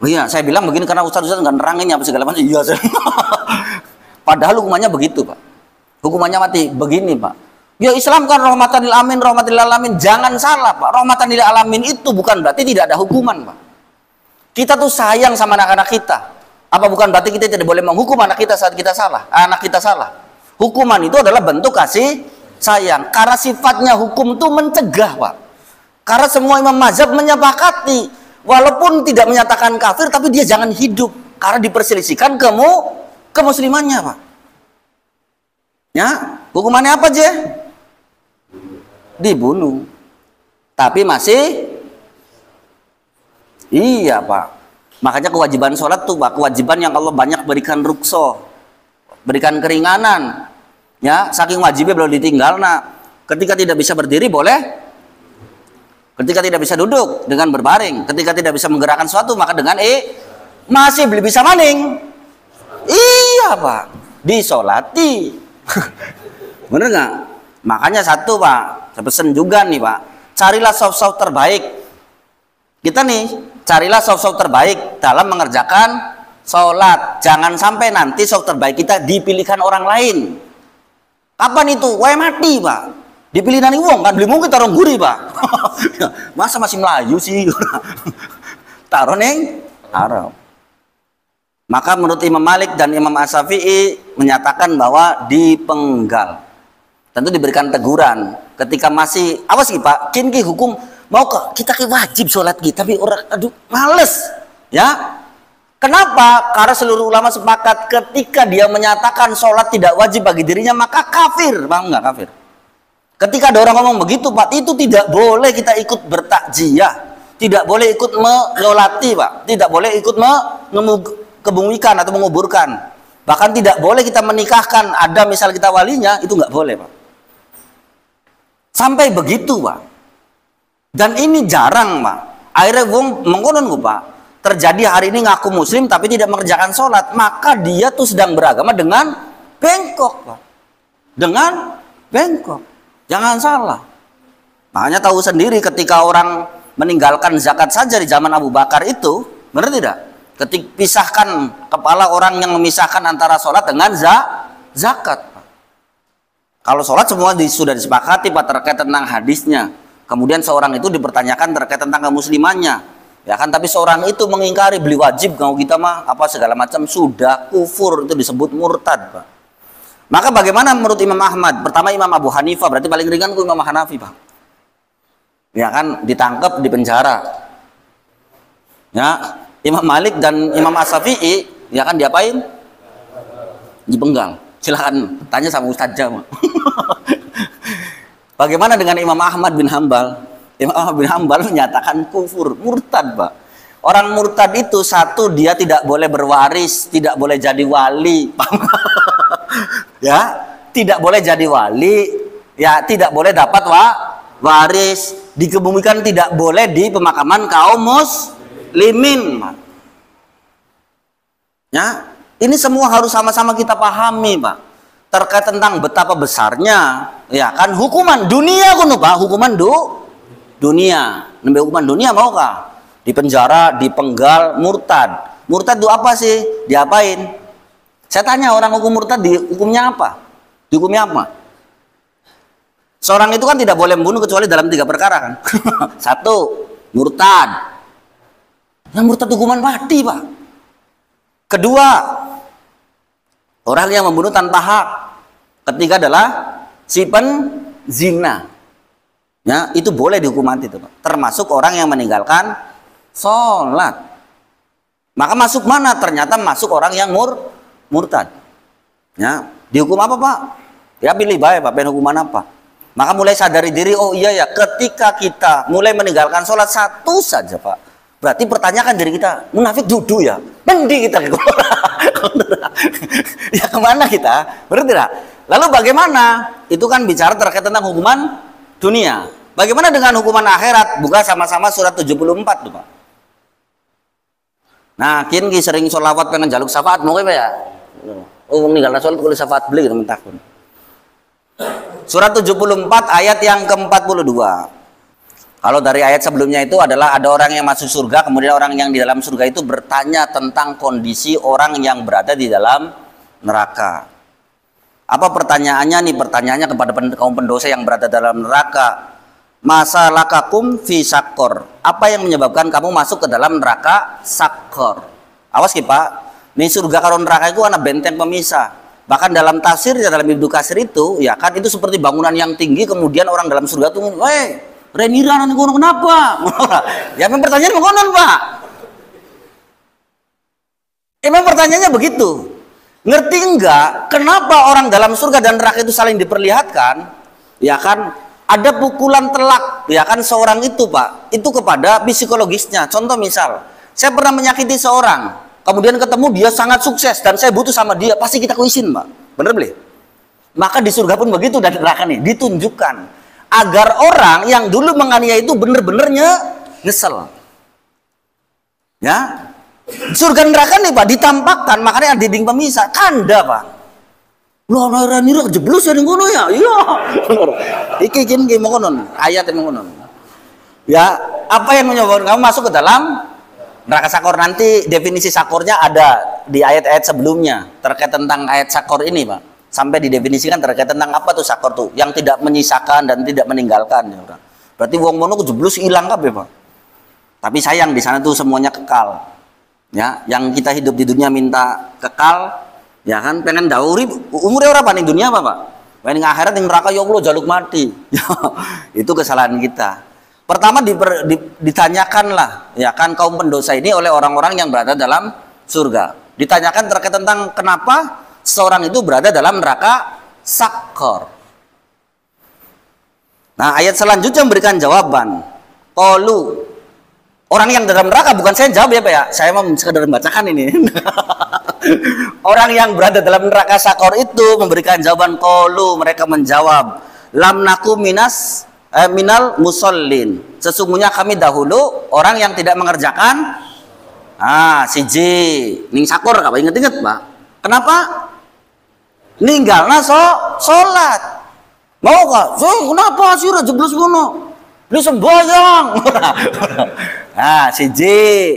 Oh iya, saya bilang begini karena ustaz-ustaz nggak nerangin apa segala macam. Iya, saya. Padahal hukumannya begitu, Pak. Hukumannya mati. Begini, Pak. Ya Islam kan rahmatan lil alamin, rahmatan lil alamin. Jangan salah, Pak. Rahmatan lil alamin itu bukan berarti tidak ada hukuman, Pak. Kita tuh sayang sama anak-anak kita. Apa bukan berarti kita tidak boleh menghukum anak kita saat kita salah? Anak kita salah. Hukuman itu adalah bentuk kasih sayang. Karena sifatnya hukum itu mencegah, Pak. Karena semua imam mazhab menyepakati, walaupun tidak menyatakan kafir, tapi dia jangan hidup. Karena diperselisihkan kemuslimannya, Pak. Ya, hukumannya apa aja? Dibunuh. Tapi masih, iya, Pak. Makanya kewajiban sholat tuh, Pak, kewajiban yang Allah banyak berikan rukso, berikan keringanan. Ya, saking wajibnya belum ditinggal. Nah, ketika tidak bisa berdiri boleh, ketika tidak bisa duduk dengan berbaring, ketika tidak bisa menggerakkan sesuatu maka dengan masih belum bisa maning. Iya, Pak, disolati. Bener nggak? Makanya satu, Pak, saya pesen juga nih, Pak, carilah soft-soft terbaik. Kita nih, carilah soft-soft terbaik dalam mengerjakan sholat. Jangan sampai nanti soft terbaik kita dipilihkan orang lain. Kapan itu? Wah, mati, Pak. Dipilih nani wong kan, beli mungkin taruh guri, Pak. Masa masih Melayu sih? Taruh neng Arab. Maka menurut Imam Malik dan Imam As-Syafi'i menyatakan bahwa dipenggal. Tentu diberikan teguran. Ketika masih, apa sih, Pak? Kini hukum mau kita wajib sholat kita, tapi orang aduh males, ya. Kenapa? Karena seluruh ulama sepakat ketika dia menyatakan sholat tidak wajib bagi dirinya maka kafir, bang, nggak kafir. Ketika ada orang ngomong begitu, Pak, itu tidak boleh kita ikut bertakjiyah, tidak boleh ikut menyolati, Pak, tidak boleh ikut kebumikan atau menguburkan, bahkan tidak boleh kita menikahkan. Ada misal kita walinya, itu nggak boleh, Pak. Sampai begitu, Pak. Dan ini jarang, Pak. Akhirnya wong mengkonon, Pak, terjadi hari ini ngaku muslim tapi tidak mengerjakan sholat, maka dia tuh sedang beragama dengan bengkok, Pak. Dengan bengkok. Jangan salah. Makanya tahu sendiri ketika orang meninggalkan zakat saja di zaman Abu Bakar itu, benar tidak? Ketika pisahkan kepala orang yang memisahkan antara sholat dengan zakat, Pak. Kalau sholat semua sudah disepakati, Pak, terkait tentang hadisnya. Kemudian seorang itu dipertanyakan terkait tentang kemuslimannya, ya kan? Tapi seorang itu mengingkari, beli wajib kalau kita mah apa segala macam, sudah kufur, itu disebut murtad, Pak. Maka bagaimana menurut Imam Ahmad? Pertama Imam Abu Hanifah, berarti paling ringan ku Imam Hanafi, Pak. Ya kan, ditangkap, dipenjara. Ya, Imam Malik dan Imam As-Syafi'i, ya kan, diapain? Dipenggal. Silakan tanya sama Ustazah. Bagaimana dengan Imam Ahmad bin Hambal? Imam Ahmad bin Hambal menyatakan kufur, murtad, Pak. Orang murtad itu satu, dia tidak boleh berwaris, tidak boleh jadi wali. Ya, tidak boleh jadi wali, ya tidak boleh dapat waris, dikebumikan tidak boleh di pemakaman kaum muslimin. Ya, ini semua harus sama-sama kita pahami, Pak. Terkait tentang betapa besarnya, ya kan, hukuman dunia kuno, Pak, hukuman dunia. Nembe hukuman dunia maukah? Di penjara, dipenggal, murtad. Murtad itu apa sih? Diapain? Saya tanya orang hukum murtad, dihukumnya apa? Dihukumnya apa? Seorang itu kan tidak boleh membunuh kecuali dalam 3 perkara kan. 1, murtad. Yang murtad hukuman mati, Pak. Kedua, orang yang membunuh tanpa hak. Ketiga adalah si penzina. Ya, itu boleh dihukum mati itu, Pak. Termasuk orang yang meninggalkan sholat. Maka masuk mana? Ternyata masuk orang yang murtad. Ya, dihukum apa, Pak? Ya pilih baik, Pak, pengen hukuman apa? Maka mulai sadari diri, oh iya ya, ketika kita mulai meninggalkan sholat satu saja, Pak, berarti pertanyakan diri kita, munafik duduk ya? Mending kita ya kemana kita? Berarti tidak? Lalu bagaimana? Itu kan bicara terkait tentang hukuman dunia. Bagaimana dengan hukuman akhirat? Buka sama-sama surat 74 tuh, Pak. Nah, kini sering sholawat pengen jaluk syafaat, mau apa ya? Oh, meninggalkan sholat kulit syafaat beli teman takun. Surat 74 ayat yang ke-42. Kalau dari ayat sebelumnya itu adalah ada orang yang masuk surga, kemudian orang yang di dalam surga itu bertanya tentang kondisi orang yang berada di dalam neraka. Apa pertanyaannya nih? Pertanyaannya kepada kaum pendosa yang berada dalam neraka. Masalakakum fi sakor. Apa yang menyebabkan kamu masuk ke dalam neraka sakor? Awas ya, Pak. Nih surga karo neraka itu ada benteng pemisah. Bahkan dalam tafsir, dalam Ibnu Katsir itu, ya kan, itu seperti bangunan yang tinggi, kemudian orang dalam surga itu, weh, Renira nanti kono kenapa? Ya memang pertanyaan mengonon, Pak. Memang pertanyaannya begitu. Ngerti enggak kenapa orang dalam surga dan neraka itu saling diperlihatkan? Ya kan, ada pukulan telak, ya kan, seorang itu, Pak, itu kepada psikologisnya. Contoh misal, saya pernah menyakiti seorang, kemudian ketemu dia sangat sukses dan saya butuh sama dia, pasti kita kuisin, Pak. Bener beli? Maka di surga pun begitu, dan neraka nih ditunjukkan agar orang yang dulu menganiaya itu bener-bener nyesel. Ya, surga neraka nih, Pak, ditampakkan, makanya ada dinding pemisah, kanda, Pak. Loh, nira jeblus ya ngono ya. Iya. Iki jen ge ngono, ayat yang ngono. Ya, apa yang menyebabkan kamu masuk ke dalam neraka sakor? Nanti definisi sakornya ada di ayat-ayat sebelumnya terkait tentang ayat sakor ini, Pak. Sampai didefinisikan terkait tentang apa tuh sakor tuh, yang tidak menyisakan dan tidak meninggalkan, ya, orang. Berarti wong mono jeblus hilang kabeh, Pak. Tapi sayang di sana tuh semuanya kekal. Ya, yang kita hidup di dunia minta kekal, ya kan, pengen dauri umurnya orang paling dunia apa, Pak? Paling akhirat yang neraka, ya Allah jaluk mati. Itu kesalahan kita. Pertama ditanyakanlah, ya kan, kaum pendosa ini oleh orang-orang yang berada dalam surga. Ditanyakan terkait tentang kenapa seorang itu berada dalam neraka sakor. Nah, ayat selanjutnya memberikan jawaban. Qalu. Orang yang dalam neraka, bukan saya jawab ya, Pak ya. Saya mau sekedar membacakan ini. Orang yang berada dalam neraka sakor itu memberikan jawaban. Qalu, mereka menjawab, lam naku minal musallin. Sesungguhnya kami dahulu orang yang tidak mengerjakan siji ning sakor, apa inget-inget, Pak? Kenapa? Ninggalna sholat. Mau kah? Kenapa sih jeblus ngono? Beli sembahyang. Siji.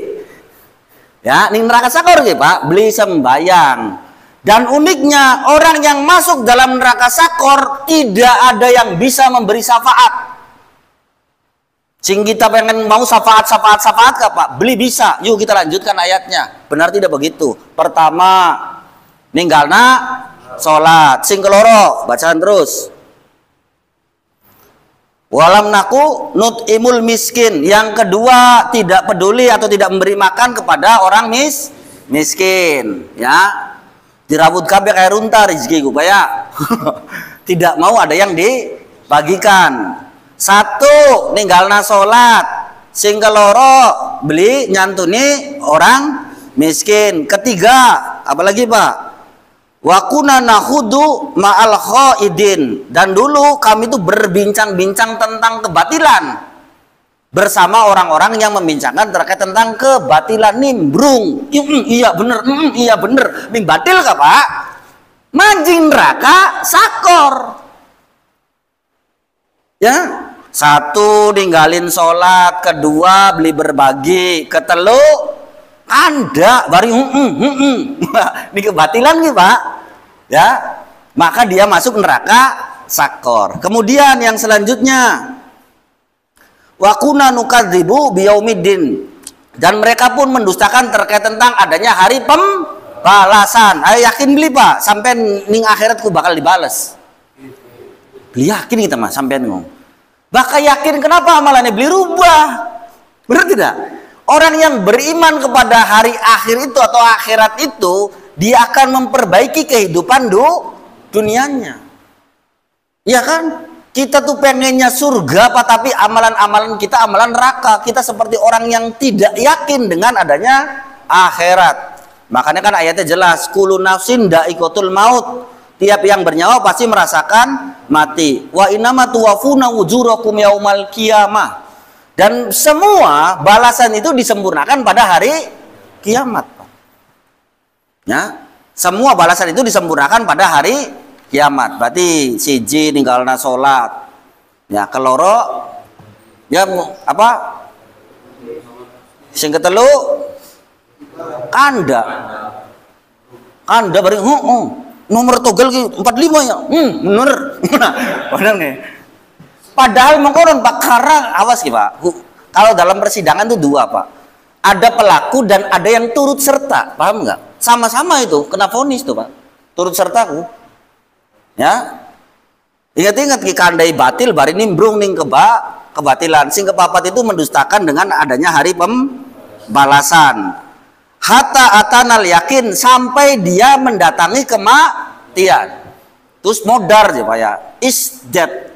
Ya, ning neraka sakor nggih, Pak, beli sembahyang. Dan uniknya orang yang masuk dalam neraka sakor tidak ada yang bisa memberi syafaat. Sing kita pengen mau syafaat kah, Pak? Beli bisa. Yuk kita lanjutkan ayatnya. Benar tidak begitu? Pertama, ninggalna sholat. Sing keloro, bacaan terus. Walam naku nut'imul miskin. Yang kedua, tidak peduli atau tidak memberi makan kepada orang miskin, ya. dirabut kabeh kayak runta rezeki ku ya. Tidak mau ada yang dibagikan. Satu, ninggalna salat. Sing keloro, beli nyantuni orang miskin. Ketiga, apalagi Pak? Wa kunna nahudu ma'al khaidin. Dan dulu kami itu berbincang-bincang tentang kebatilan bersama orang-orang yang membincangkan terkait tentang kebatilan. Nimbrung, iya bener, iya bener. Ning batil kah Pak? Manjing neraka sakor. Ya, satu ninggalin sholat, kedua beli berbagi, ketelu anda bari ini kebatilan nih Pak. Ya, maka dia masuk neraka sakor. Kemudian yang selanjutnya, wa kunna nukadzibu biyaumiddin, dan mereka pun mendustakan terkait tentang adanya hari pembalasan. Ayo yakin beli Pak, sampai ning akhiratku bakal dibales. Beli yakin kita Mas, sampai ngomong. Bakal yakin kenapa amalannya beli rubah. Benar tidak? Orang yang beriman kepada hari akhir itu atau akhirat itu, dia akan memperbaiki kehidupan dunianya. Iya kan? Kita tuh pengennya surga Pak, tapi amalan-amalan kita amalan neraka. Kita seperti orang yang tidak yakin dengan adanya akhirat. Makanya kan ayatnya jelas, kullu nafsin dha'iqatul maut. Tiap yang bernyawa pasti merasakan mati. Wa innama tuwaffuna ujurakum yaumal qiyamah. Dan semua balasan itu disempurnakan pada hari kiamat. Ya, semua balasan itu disempurnakan pada hari kiamat. Berarti siji ninggalna salat. Ya, keloro ya apa? Sing ketelu kanda bari nomor togel ki 45 ya. Bener. Bener nih. Padahal mengkonon Pak, karena awas ki Pak. Kalau dalam persidangan itu dua Pak. Ada pelaku dan ada yang turut serta. Paham nggak? Sama-sama itu kena vonis tuh Pak. Turut serta ku. Ya. Ingat-ingat ki kandai batil bari nimbrung ning kebatilan. Sing kepapat itu mendustakan dengan adanya hari pembalasan. Hatta atanal yakin, sampai dia mendatangi kematian. Terus modar aja Pak ya. Is dead.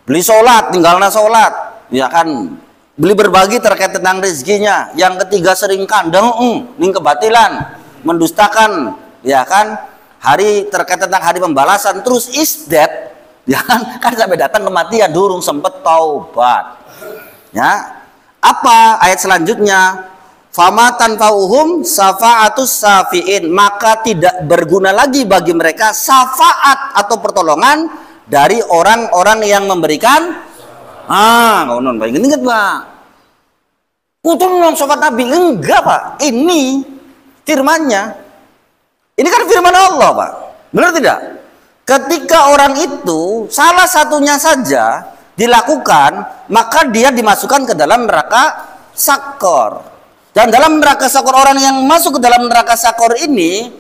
Beli sholat, tinggalna sholat, ya kan. Beli berbagi terkait tentang rezekinya. Yang ketiga sering kandang, ning kebatilan, mendustakan, ya kan. Hari terkait tentang hari pembalasan, terus is dead, ya kan sampai datang kematian, durung sempet taubat. Ya, apa ayat selanjutnya? Fama tanfa'uhum syafa'atus syafi'in, maka tidak berguna lagi bagi mereka syafaat atau pertolongan dari orang-orang yang memberikan. Ngonon Pak, ingat Pak. Untuk syafaat Nabi enggak Pak. Ini firmannya. Ini kan firman Allah Pak. Benar tidak? Ketika orang itu salah satunya saja dilakukan, maka dia dimasukkan ke dalam neraka sakor. Dan dalam neraka sakor, orang yang masuk ke dalam neraka sakor ini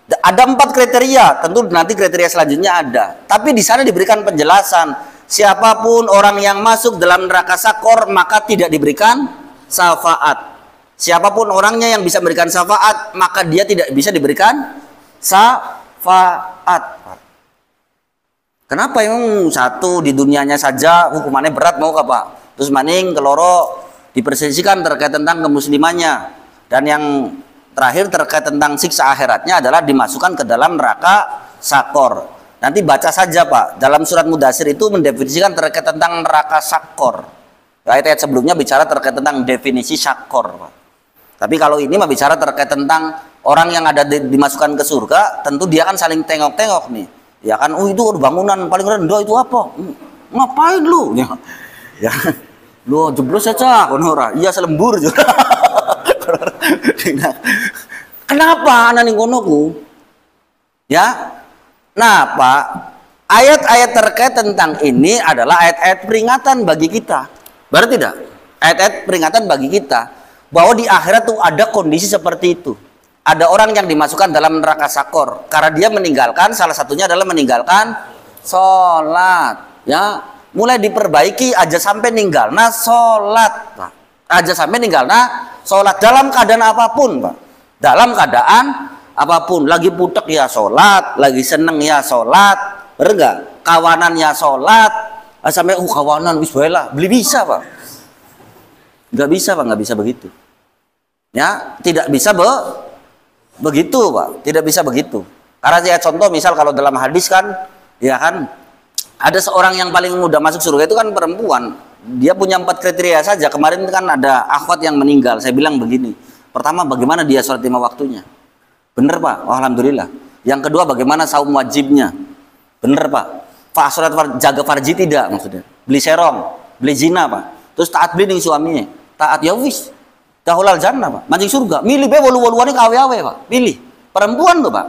ada 4 kriteria. Tentu nanti kriteria selanjutnya ada. Tapi di sana diberikan penjelasan. Siapapun orang yang masuk dalam neraka sakor, maka tidak diberikan syafaat. Siapapun orangnya yang bisa memberikan syafaat, maka dia tidak bisa diberikan syafaat. Kenapa emang satu di dunianya saja hukumannya berat mau Pak? Terus maning keloro dipersisikan terkait tentang kemuslimannya, dan yang terakhir terkait tentang siksa akhiratnya adalah dimasukkan ke dalam neraka sakor. Nanti baca saja Pak, dalam surat Mudatsir itu mendefinisikan terkait tentang neraka sakor. Ayat-ayat sebelumnya bicara terkait tentang definisi sakor Pak. Tapi kalau ini mah bicara terkait tentang orang yang ada dimasukkan ke surga, tentu dia kan saling tengok-tengok nih. Ya kan, itu bangunan paling rendah itu apa? Ngapain lu? Ya. Lu jeblos saja konora. Iya selembur juga. Kenapa anak ning kono ku? Ya. Nah, Pak, ayat-ayat terkait tentang ini adalah ayat-ayat peringatan bagi kita. Benar tidak? Ayat-ayat peringatan bagi kita bahwa di akhirat tuh ada kondisi seperti itu. Ada orang yang dimasukkan dalam neraka sakor karena dia meninggalkan, salah satunya adalah meninggalkan sholat. Ya, mulai diperbaiki aja sampai ninggalna sholat, Pak. Aja sampai ninggalna sholat dalam keadaan apapun, Pak. Dalam keadaan apapun, lagi putek ya sholat, lagi seneng ya sholat, bener nggak? Kawanan ya sholat, sampai kawanan wis bae lah, beli bisa pak? Nggak bisa pak, nggak bisa begitu. Ya, tidak bisa begitu pak, tidak bisa begitu. Karena saya contoh misal kalau dalam hadis kan, ya kan, ada seorang yang paling mudah masuk surga itu kan perempuan. Dia punya 4 kriteria saja. Kemarin kan ada akhwat yang meninggal, saya bilang begini. Pertama, bagaimana dia sholat 5 waktunya? Bener pak, oh, alhamdulillah. Yang kedua, bagaimana saum wajibnya? Bener pak. Pak sholat jaga farji tidak maksudnya. Beli serong, beli zina pak. Terus taat beli suaminya, taat ya wis. Dahulal jannah pak, mancing surga. Milih be walu-waluannya kawe-awe pak. Pilih perempuan tuh pak.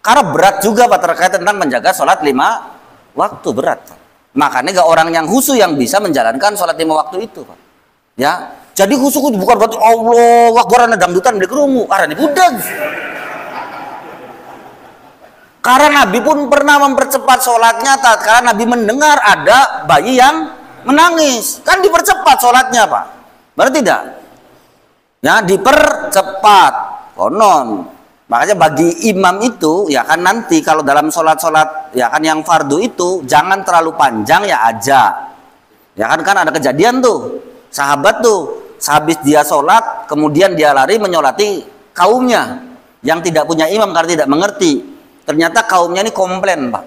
Karena berat juga pak terkait tentang menjaga sholat 5 waktu, berat pak. Makanya gak orang yang khusyuk yang bisa menjalankan sholat 5 waktu itu pak. Ya, jadi khusyuk itu bukan berarti Allah wakbar ana dangdutan di kerungu, arane budeg. Karena Nabi pun pernah mempercepat sholatnya tatkala Nabi mendengar ada bayi yang menangis, kan dipercepat sholatnya pak. Berarti tidak? Ya, dipercepat. Konon. Makanya bagi imam itu ya kan nanti kalau dalam sholat-sholat ya kan yang fardu itu jangan terlalu panjang ya aja. Ya kan ada kejadian tuh sahabat tuh sehabis dia sholat kemudian dia lari menyolati kaumnya yang tidak punya imam karena tidak mengerti. Ternyata kaumnya ini komplain pak.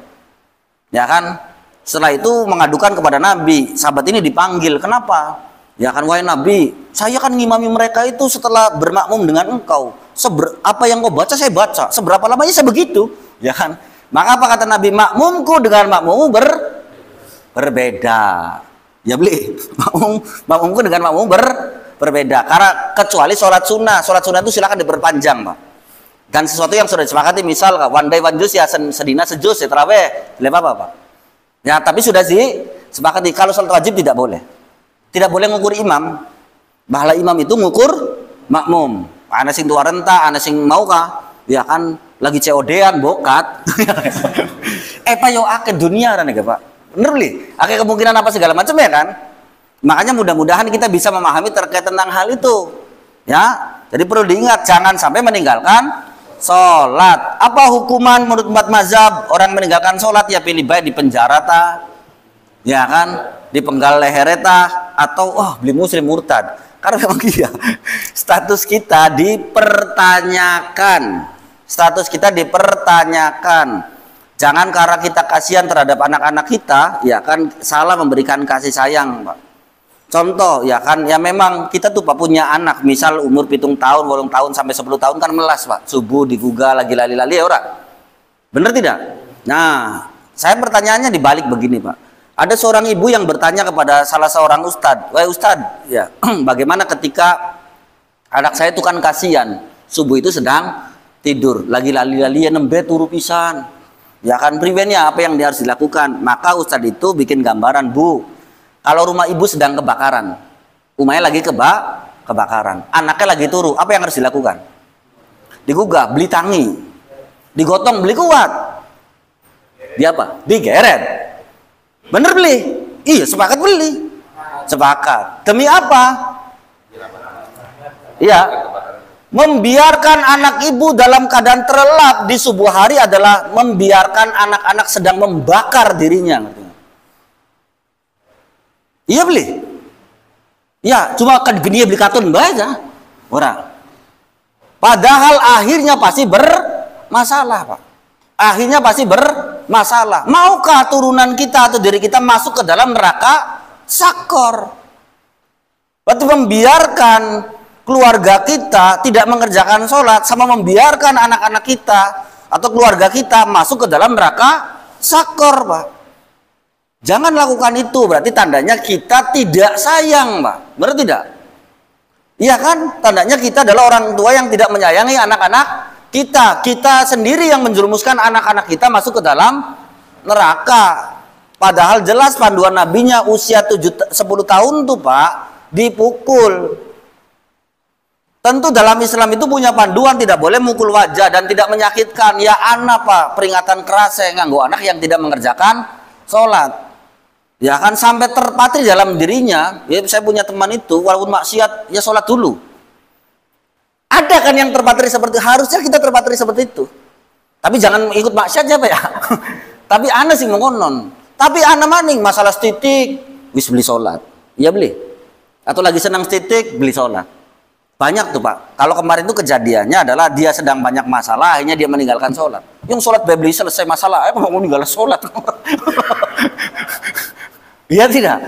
Ya kan setelah itu mengadukan kepada Nabi. Sahabat ini dipanggil, kenapa? Ya kan wahai Nabi, saya kan ngimami mereka itu setelah bermakmum dengan engkau. Apa yang kau baca saya baca. Seberapa lamanya saya begitu, ya kan? Maka apa kata Nabi? Makmumku dengan makmummu berbeda. Ya beli makmumku dengan makmummu berbeda. Karena kecuali sholat sunnah itu silakan diperpanjang, pak. Dan sesuatu yang sudah disepakati, misal one day one juz ya sedina sejuz ya terawih, tidak apa-apa, pak. Ya tapi sudah sih sepakati kalau sholat wajib tidak boleh. Tidak boleh ngukur imam. Bahala imam itu ngukur makmum. Ana sing tua renta, ana sing mau kah? Ya kan lagi COD-an bokat. Pak yo akeh dunia kan ya, Pak. Bener beli. Akeh kemungkinan apa segala macam ya kan? Makanya mudah-mudahan kita bisa memahami terkait tentang hal itu. Ya. Jadi perlu diingat jangan sampai meninggalkan sholat. Apa hukuman menurut 4 mazhab orang meninggalkan sholat? Ya pilih baik di penjara ya kan, dipenggal leher atau beli muslim murtad. Karena memang iya status kita dipertanyakan. Jangan karena kita kasihan terhadap anak-anak kita ya kan salah memberikan kasih sayang pak. Contoh ya kan ya memang kita tuh pak punya anak misal umur 7 tahun 8 tahun sampai 10 tahun kan melas pak, subuh dibuga lagi lali-lali ya ora, bener tidak? Nah saya pertanyaannya dibalik begini pak. Ada seorang ibu yang bertanya kepada salah seorang ustadz, wahai ustadz, ya, bagaimana ketika anak saya itu kan kasihan, subuh itu sedang tidur, lagi lali-lali ya nembe turu pisan, ya kan priwennya apa yang dia harus dilakukan? Maka ustadz itu bikin gambaran, bu, kalau rumah ibu sedang kebakaran, rumahnya lagi kebakaran, anaknya lagi turu, apa yang harus dilakukan? Digugah, beli tangi, digotong, beli kuat, dia apa? Digeret. Bener beli? Iya sepakat beli. Sepakat. Demi apa? Iya. Membiarkan anak ibu dalam keadaan terlelap di subuh hari adalah membiarkan anak-anak sedang membakar dirinya. Iya beli? Ya cuma kan gini beli kartun baca orang. Padahal akhirnya pasti bermasalah pak. Akhirnya pasti bermasalah. Maukah turunan kita atau diri kita masuk ke dalam neraka sakor? Berarti membiarkan keluarga kita tidak mengerjakan sholat sama membiarkan anak-anak kita atau keluarga kita masuk ke dalam neraka sakor, Pak. Jangan lakukan itu, berarti tandanya kita tidak sayang, Pak. Benar tidak? Iya kan? Tandanya kita adalah orang tua yang tidak menyayangi anak-anak kita sendiri yang menjerumuskan anak-anak kita masuk ke dalam neraka. Padahal jelas panduan nabinya usia 10 tahun tuh Pak dipukul. Tentu dalam Islam itu punya panduan tidak boleh mukul wajah dan tidak menyakitkan. Ya anak Pak, peringatan keras saya nganggo anak yang tidak mengerjakan sholat. Ya kan sampai terpatri dalam dirinya. Ya saya punya teman itu walaupun maksiat ya sholat dulu. Ada kan yang terpatri seperti, harusnya kita terpatri seperti itu. Tapi jangan ikut maksiat ya Pak ya. Tapi ana sih mengonon. Tapi ana maning masalah titik, wis beli sholat. Iya beli. Atau lagi senang titik, beli sholat. Banyak tuh Pak. Kalau kemarin itu kejadiannya adalah dia sedang banyak masalah, akhirnya dia meninggalkan sholat. Yang sholat beli selesai masalah, apa mau meninggalkan sholat? Iya tidak?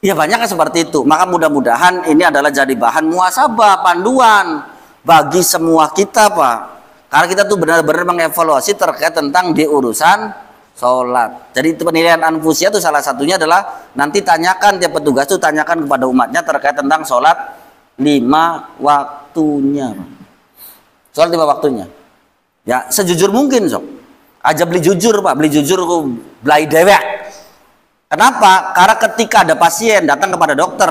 Ya banyak kan seperti itu. Maka mudah-mudahan ini adalah jadi bahan muhasabah, panduan bagi semua kita Pak. Karena kita tuh benar-benar mengevaluasi terkait tentang di urusan sholat. Jadi penilaian anfusia itu salah satunya adalah nanti tanyakan tiap petugas tuh tanyakan kepada umatnya terkait tentang sholat 5 waktunya. Sholat 5 waktunya. Ya sejujur mungkin sok. Aja beli jujur Pak, beli jujur belai dewek. Kenapa? Karena ketika ada pasien datang kepada dokter,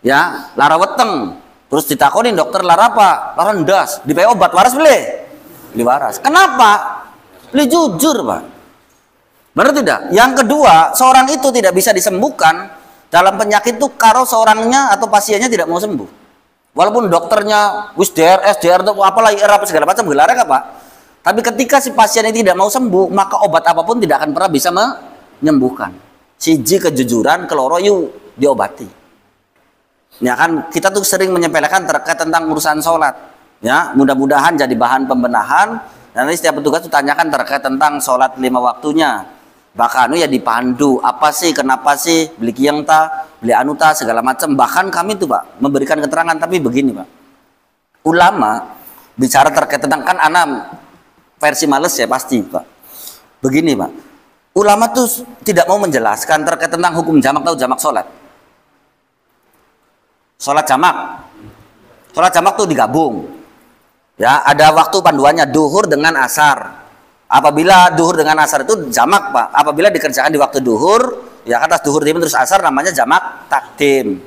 ya lara weteng, terus ditakonin dokter lara apa? Lara ndas, dipakai obat waras beli waras. Kenapa? Beli jujur Pak. Benar tidak? Yang kedua, seorang itu tidak bisa disembuhkan dalam penyakit itu kalau seorangnya atau pasiennya tidak mau sembuh. Walaupun dokternya wis DRS, DR atau apalah IR segala macam gelarnya Pak. Tapi ketika si pasien ini tidak mau sembuh, maka obat apapun tidak akan pernah bisa menyembuhkan. Siji kejujuran, keloro yuk diobati. Ya kan kita tuh sering menyepelekan terkait tentang urusan sholat. Ya mudah-mudahan jadi bahan pembenahan. Dan nanti setiap petugas tuh tanyakan terkait tentang sholat 5 waktunya. Bahkan ya dipandu apa sih, kenapa sih beli kiangta, beli anuta segala macam. Bahkan kami tuh Pak memberikan keterangan tapi begini Pak. Ulama bicara terkait tentang kan anak versi males ya pasti Pak. Begini Pak. Ulama tuh tidak mau menjelaskan terkait tentang hukum jamak atau jamak sholat. Sholat jamak. Sholat jamak tuh digabung. Ya, ada waktu panduannya duhur dengan asar. Apabila duhur dengan asar itu jamak Pak. Apabila dikerjakan di waktu duhur, ya atas duhur dimin terus asar namanya jamak takdim.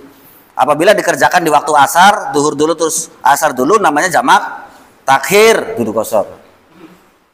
Apabila dikerjakan di waktu asar, duhur dulu terus asar dulu namanya jamak takhir, duduk kosong.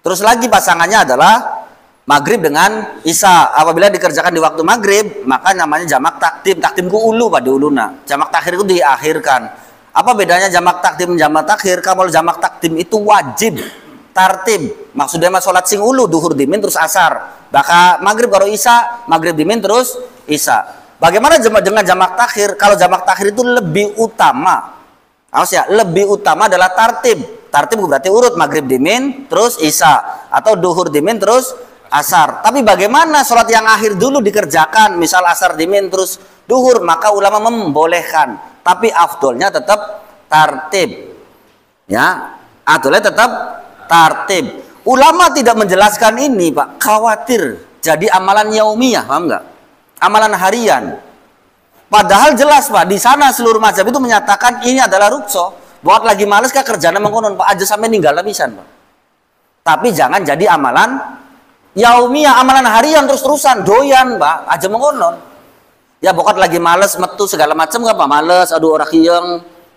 Terus lagi pasangannya adalah maghrib dengan isya. Apabila dikerjakan di waktu maghrib, maka namanya jamak takdim. Takdim ku ulu pada uluna. Jamak takhir itu diakhirkan. Apa bedanya jamak takdim dan jamak takhir? Kalau jamak takdim itu wajib tartib. Maksudnya mas sholat sing ulu duhur dimin terus asar. Maka maghrib baru isya, maghrib dimin terus isya. Bagaimana dengan jamak takhir? Kalau jamak takhir itu lebih utama. Awas ya, lebih utama adalah tartib. Tartib berarti urut maghrib dimin terus isya atau duhur dimin terus asar. Tapi bagaimana sholat yang akhir dulu dikerjakan, misal asar dimin terus duhur, maka ulama membolehkan. Tapi afdolnya tetap tartib. Ya, afdolnya tetap tartib. Ulama tidak menjelaskan ini Pak, khawatir jadi amalan yaumiyah, paham nggak? Amalan harian. Padahal jelas Pak, di sana seluruh mazhab itu menyatakan ini adalah rukso. Buat lagi males kah kerjaan mengkonon Pak, aja sampai ninggal lapisan Pak. Tapi jangan jadi amalan yaumiyah, amalan harian terus-terusan doyan Pak, aja mengonon. Ya pokoknya lagi males metu segala macam nggak Pak, males aduh orang yang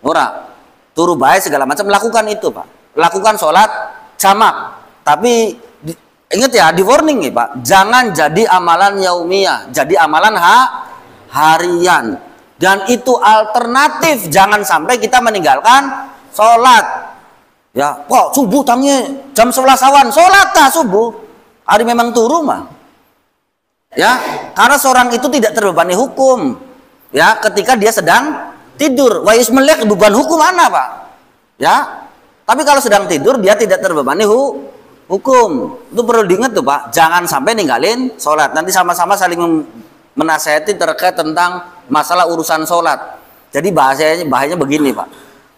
ora turu baik segala macam, lakukan itu Pak. Lakukan sholat jamak. Tapi ingat ya, di warning nih Pak, jangan jadi amalan yaumiyah, jadi amalan harian. Dan itu alternatif, jangan sampai kita meninggalkan sholat. Ya kok subuh tangnya jam 11 awan, sholat tak subuh. Hari memang turu mah. Ya, karena seorang itu tidak terbebani hukum. Ya, ketika dia sedang tidur, wa yusmelek beban hukum mana, Pak? Ya. Tapi kalau sedang tidur dia tidak terbebani hukum. Itu perlu diingat tuh, Pak. Jangan sampai ninggalin sholat. Nanti sama-sama saling menasihati terkait tentang masalah urusan sholat. Jadi bahayanya begini, Pak.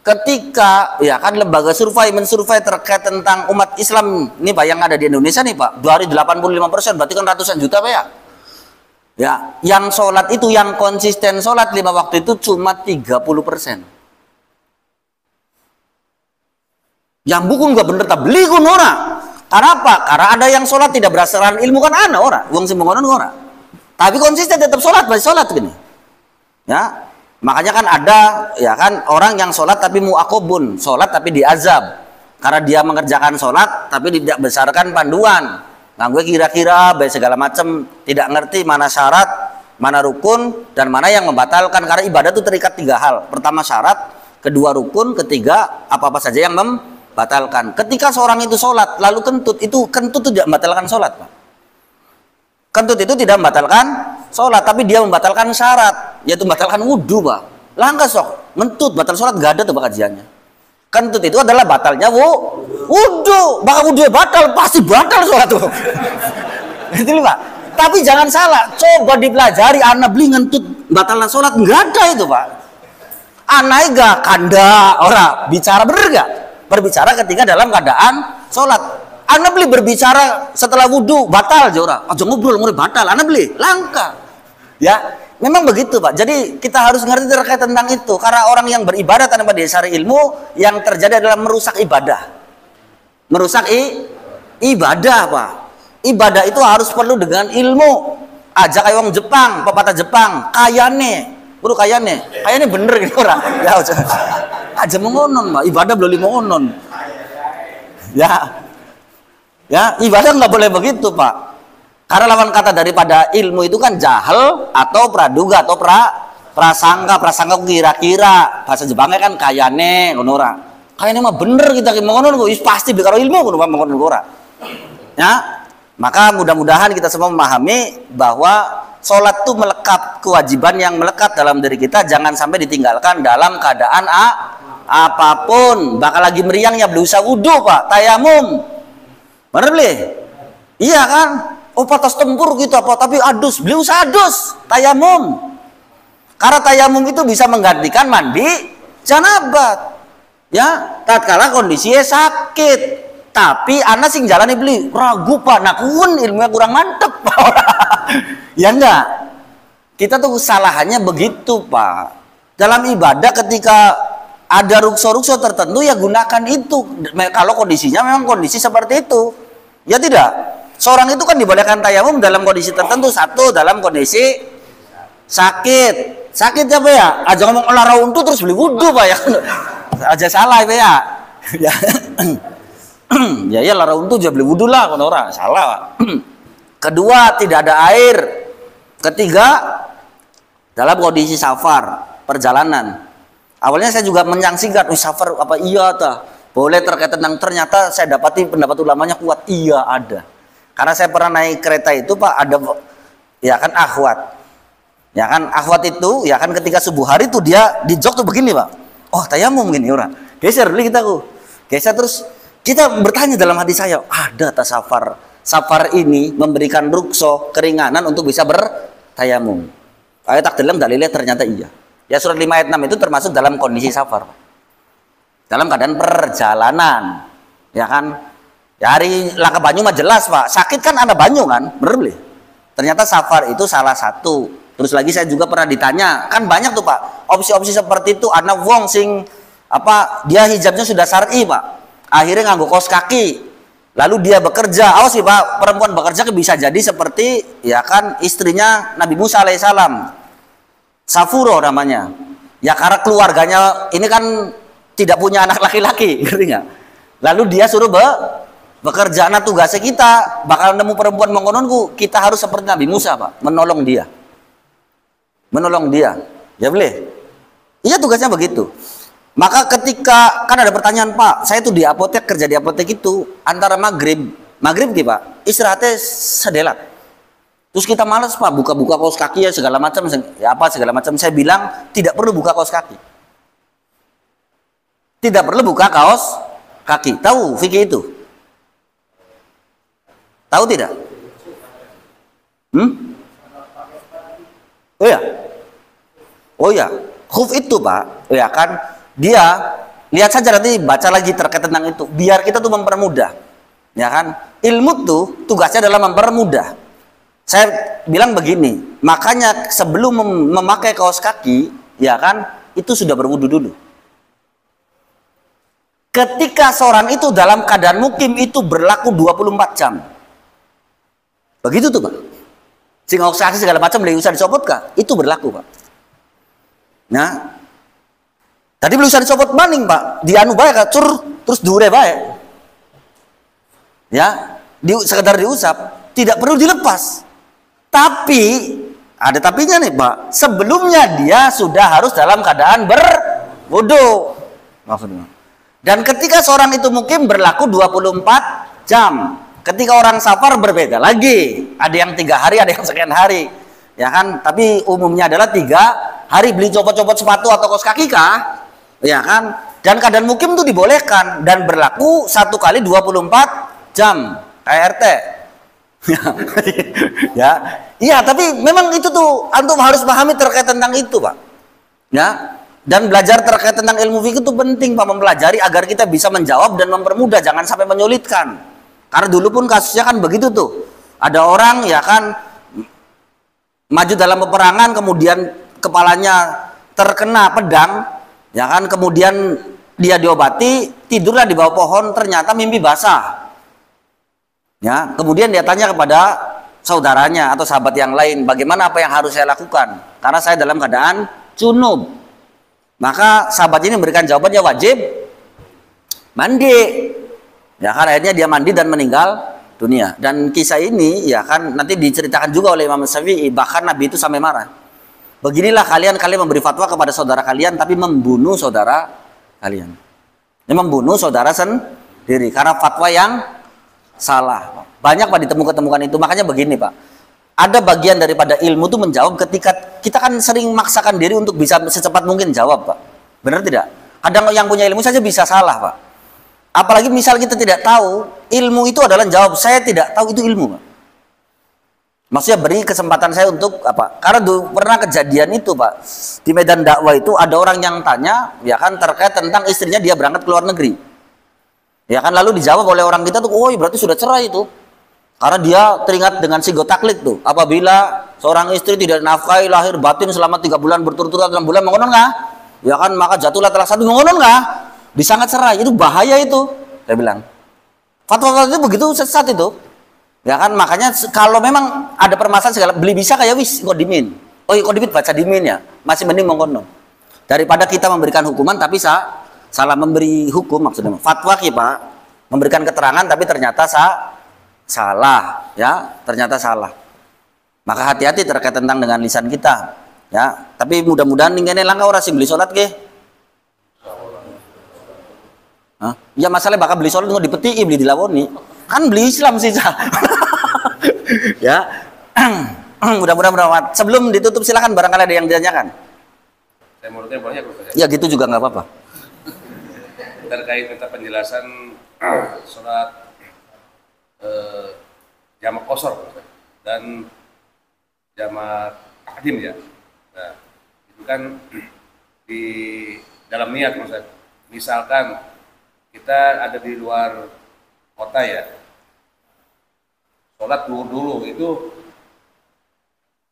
Ketika ya kan lembaga survei mensurvei terkait tentang umat Islam ini Pak yang ada di Indonesia nih Pak, dari 85% berarti kan ratusan juta Pak ya. Ya, yang sholat itu yang konsisten sholat 5 waktu itu cuma 30%. Yang buku nggak bener tak beli kun ora. Karena apa? Karena ada yang sholat tidak berdasarkan ilmu kan ana ora, wong sing mengono ora. Tapi konsisten tetap sholat, masih sholat gini. Ya. Makanya kan ada ya kan orang yang sholat tapi mu'akobun, sholat tapi diazab karena dia mengerjakan sholat tapi tidak berdasarkan panduan. Nah gue kira-kira baik segala macam, tidak ngerti mana syarat, mana rukun dan mana yang membatalkan. Karena ibadah itu terikat 3 hal. Pertama syarat, kedua rukun, ketiga apa-apa saja yang membatalkan. Ketika seorang itu sholat lalu kentut, itu kentut tidak membatalkan sholat, Pak. Kentut itu tidak membatalkan sholat, tapi dia membatalkan syarat, yaitu membatalkan wudhu, Pak. Langkah sok, ngentut batal sholat gak ada tuh Pak kajiannya. Kentut itu adalah batalnya wudhu, maka wudhu batal, pasti batal sholat tuh. Itu Pak. Tapi jangan salah, coba dipelajari, anak beli ngentut batalnya sholat, nggak ada itu Pak. Anak gak kanda orang bicara bener gak? Berbicara ketika dalam keadaan sholat. Anak beli berbicara setelah wudhu batal aja orang. Aja ngobrol batal. Anak beli langka. Ya, memang begitu Pak. Jadi kita harus ngerti terkait tentang itu. Karena orang yang beribadah tanpa didasari ilmu, yang terjadi adalah merusak ibadah. Merusak ibadah Pak. Ibadah itu harus perlu dengan ilmu. Aja kayak orang Jepang, pepatah Jepang, kayane. Bro kayane bener gitu orang. Ya aja mengonon Pak, ibadah belum mengonon. Ya, ibadah nggak boleh begitu Pak. Karena lawan kata daripada ilmu itu kan jahal atau praduga atau prasangka kira-kira. Bahasa Jepangnya kan kayane ngono ora. Kayane mah bener kita mengonon kok pasti karo ilmu ngono mengonon ora. Ya, maka mudah-mudahan kita semua memahami bahwa sholat itu melekat, kewajiban yang melekat dalam diri kita, jangan sampai ditinggalkan dalam keadaan apapun. Bakal lagi meriang ya beli usah wudhu Pak, tayamum. Bener beli? Iya kan? Oh patas tempur gitu apa, tapi adus, beli usah adus, tayamum. Karena tayamum itu bisa menggantikan mandi janabat. Ya, tatkala kondisinya sakit. Tapi anak sing jalani beli ragu Pak, nakun ilmunya kurang mantep Pak. Ya enggak, kita tuh kesalahannya begitu Pak. Dalam ibadah ketika ada rukso-rukso tertentu ya gunakan itu. Kalau kondisinya memang kondisi seperti itu, ya tidak. Seorang itu kan dibolehkan tayamum dalam kondisi tertentu. Satu, dalam kondisi sakit. Sakit apa ya? Aja ngomong olahraga untuk terus beli wudhu Pak ya. Aja salah ya. Ya ya lara untuk juga beli wudhu lah kalau orang salah. Kedua, tidak ada air. Ketiga, dalam kondisi safar, perjalanan. Awalnya saya juga menyangsikan, safar apa iya tah? Boleh terkait tentang, ternyata saya dapati pendapat ulamanya kuat, iya ada. Karena saya pernah naik kereta itu Pak, ada ya kan akhwat. Ya kan akhwat itu, ya kan ketika subuh hari tuh dia di jok tuh begini Pak. Oh tayamum gini orang. Geser dulu kita geser terus. Kita bertanya dalam hati saya, ada tak safar ini memberikan rukso, keringanan untuk bisa bertayamum. Ayat tak dalam dalilnya ternyata iya. Ya surat 5 ayat 6 itu termasuk dalam kondisi safar. Dalam keadaan perjalanan. Ya kan? Ya hari laka banyu mah jelas Pak. Sakit kan ada banyu kan? Bener beli? Ternyata safar itu salah satu. Terus lagi saya juga pernah ditanya, kan banyak tuh Pak. Opsi-opsi seperti itu, anak wong sing apa dia hijabnya sudah syar'i Pak. Akhirnya nganggo kaos kaki, lalu dia bekerja. Awas sih Pak, perempuan bekerja bisa jadi seperti ya kan istrinya Nabi Musa alaihissalam, Safuro namanya. Ya karena keluarganya ini kan tidak punya anak laki-laki, ngerti nggak? Lalu dia suruh bekerja. Nah tugasnya kita bakal nemu perempuan mengononku, kita harus seperti Nabi Musa Pak, menolong dia. Ya boleh? Iya tugasnya begitu. Maka ketika kan ada pertanyaan Pak, saya tuh di apotek, kerja di apotek itu antara maghrib gitu Pak, istirahatnya sedelat. Terus kita malas Pak, buka kaos kaki ya segala macam, Saya bilang tidak perlu buka kaos kaki. Tidak perlu buka kaos kaki. Tahu fikih itu? Tahu tidak? Oh ya, khuf itu Pak, ya kan? Dia lihat saja nanti baca lagi terkait tentang itu, biar kita tuh mempermudah, ya kan? Ilmu tuh tugasnya adalah mempermudah. Saya bilang begini, makanya sebelum memakai kaos kaki, ya kan, itu sudah berwudu dulu. Ketika seorang itu dalam keadaan mukim itu berlaku 24 jam. Begitu tuh Pak. Sing kaos kaki segala macam boleh usah dicopot kah? Itu berlaku Pak. Nah, tadi belum usah dicopot maning Pak, dianu bae kacur terus dure bae. Ya, sekedar diusap, tidak perlu dilepas. Tapi ada tapinya nih Pak. Sebelumnya dia sudah harus dalam keadaan berwudu. maksudnya. Dan ketika seorang itu mukim berlaku 24 jam. Ketika orang safar berbeda lagi. Ada yang 3 hari, ada yang sekian hari. Ya kan? Tapi umumnya adalah 3 hari. Beli copot-copot sepatu atau kaos kaki kah? Ya kan? Dan keadaan mukim itu dibolehkan dan berlaku 1 kali 24 jam. KRT. Ya. Iya, tapi memang itu tuh antum harus pahami terkait tentang itu, Pak. Ya. Dan belajar terkait tentang ilmu fikih itu penting, Pak, mempelajari agar kita bisa menjawab dan mempermudah, jangan sampai menyulitkan. Karena dulu pun kasusnya kan begitu tuh. Ada orang ya kan maju dalam peperangan, kemudian kepalanya terkena pedang, ya kan, kemudian dia diobati, tidurlah di bawah pohon, ternyata mimpi basah. Ya, kemudian dia tanya kepada saudaranya atau sahabat yang lain, bagaimana, apa yang harus saya lakukan? Karena saya dalam keadaan junub. Maka sahabat ini memberikan jawabannya wajib mandi. Ya kan, akhirnya dia mandi dan meninggal dunia. Dan kisah ini ya kan nanti diceritakan juga oleh Imam Syafi'i, bahkan Nabi itu sampai marah. Beginilah kalian memberi fatwa kepada saudara kalian tapi membunuh saudara kalian. Ini membunuh saudara sendiri karena fatwa yang salah. Banyak Pak ditemukan itu. Makanya begini, Pak. Ada bagian daripada ilmu itu menjawab ketika kita kan sering maksakan diri untuk bisa secepat mungkin jawab, Pak. Benar tidak? Kadang yang punya ilmu saja bisa salah, Pak. Apalagi misal kita tidak tahu, ilmu itu adalah jawab. Saya tidak tahu itu ilmu, Pak. Maksudnya beri kesempatan saya untuk apa? Karena pernah kejadian itu, Pak. Di medan dakwah itu ada orang yang tanya, ya kan, terkait tentang istrinya dia berangkat ke luar negeri. Ya kan, lalu dijawab oleh orang kita tuh, oh berarti sudah cerai itu. Karena dia teringat dengan sigo taklid tuh. Apabila seorang istri tidak nafkahi lahir batin selama 3 bulan berturut-turut 6 bulan, mengonon nggak? Ya kan, maka jatuhlah talak 1, mengonon nggak? Disangat cerai, itu bahaya itu. Saya bilang. Fatwa itu begitu sesat itu. Ya kan, makanya kalau memang ada permasalahan segala, beli bisa kayak wis kodimin. Oh kodimit baca dimin ya, masih mending mengonon. Daripada kita memberikan hukuman tapi salah memberi hukum, maksudnya. Fatwa kita memberikan keterangan tapi ternyata salah, ya, ternyata salah. Maka hati-hati terkait tentang dengan lisan kita, ya. Tapi mudah-mudahan ini langkah orang sing beli sholat ke. Ya masalah bakal beli sholat nggak dipeti, beli dilawoni. Kan beli Islam sih, ya. Mudah-mudahan bermanfaat. Sebelum ditutup silakan barangkali ada yang ditanyakan. Saya menurutnya banyak. Ya gitu juga nggak apa-apa. Terkait minta penjelasan sholat jamak qashar dan jamak takdim ya. Nah, itu kan di dalam niat Ustaz. Misalkan kita ada di luar kota ya. Sholat dulu itu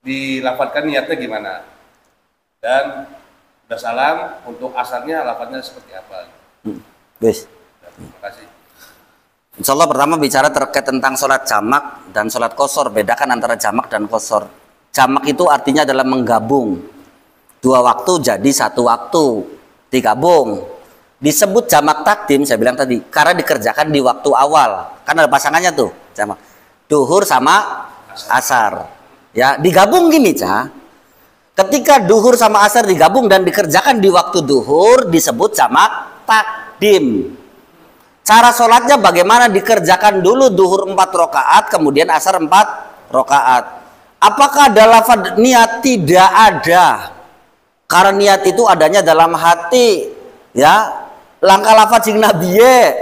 dilafadzkan niatnya gimana? Dan udah salam untuk asarnya lafadznya seperti apa? Bis. Terima kasih. Insya Allah pertama bicara terkait tentang sholat jamak dan sholat qashar. Bedakan antara jamak dan qashar. Jamak itu artinya adalah menggabung 2 waktu jadi 1 waktu, digabung. Disebut jamak takdim, saya bilang tadi, karena dikerjakan di waktu awal. Kan ada pasangannya tuh, jamak. Duhur sama asar. Ya, digabung gini, Cah. Ketika duhur sama asar digabung dan dikerjakan di waktu duhur disebut jamak takdim. Cara sholatnya bagaimana? Dikerjakan dulu duhur 4 rakaat, kemudian asar 4 rakaat. Apakah ada lafaz niat? Tidak ada. Karena niat itu adanya dalam hati. Ya, langkah lafaz sing nabiye.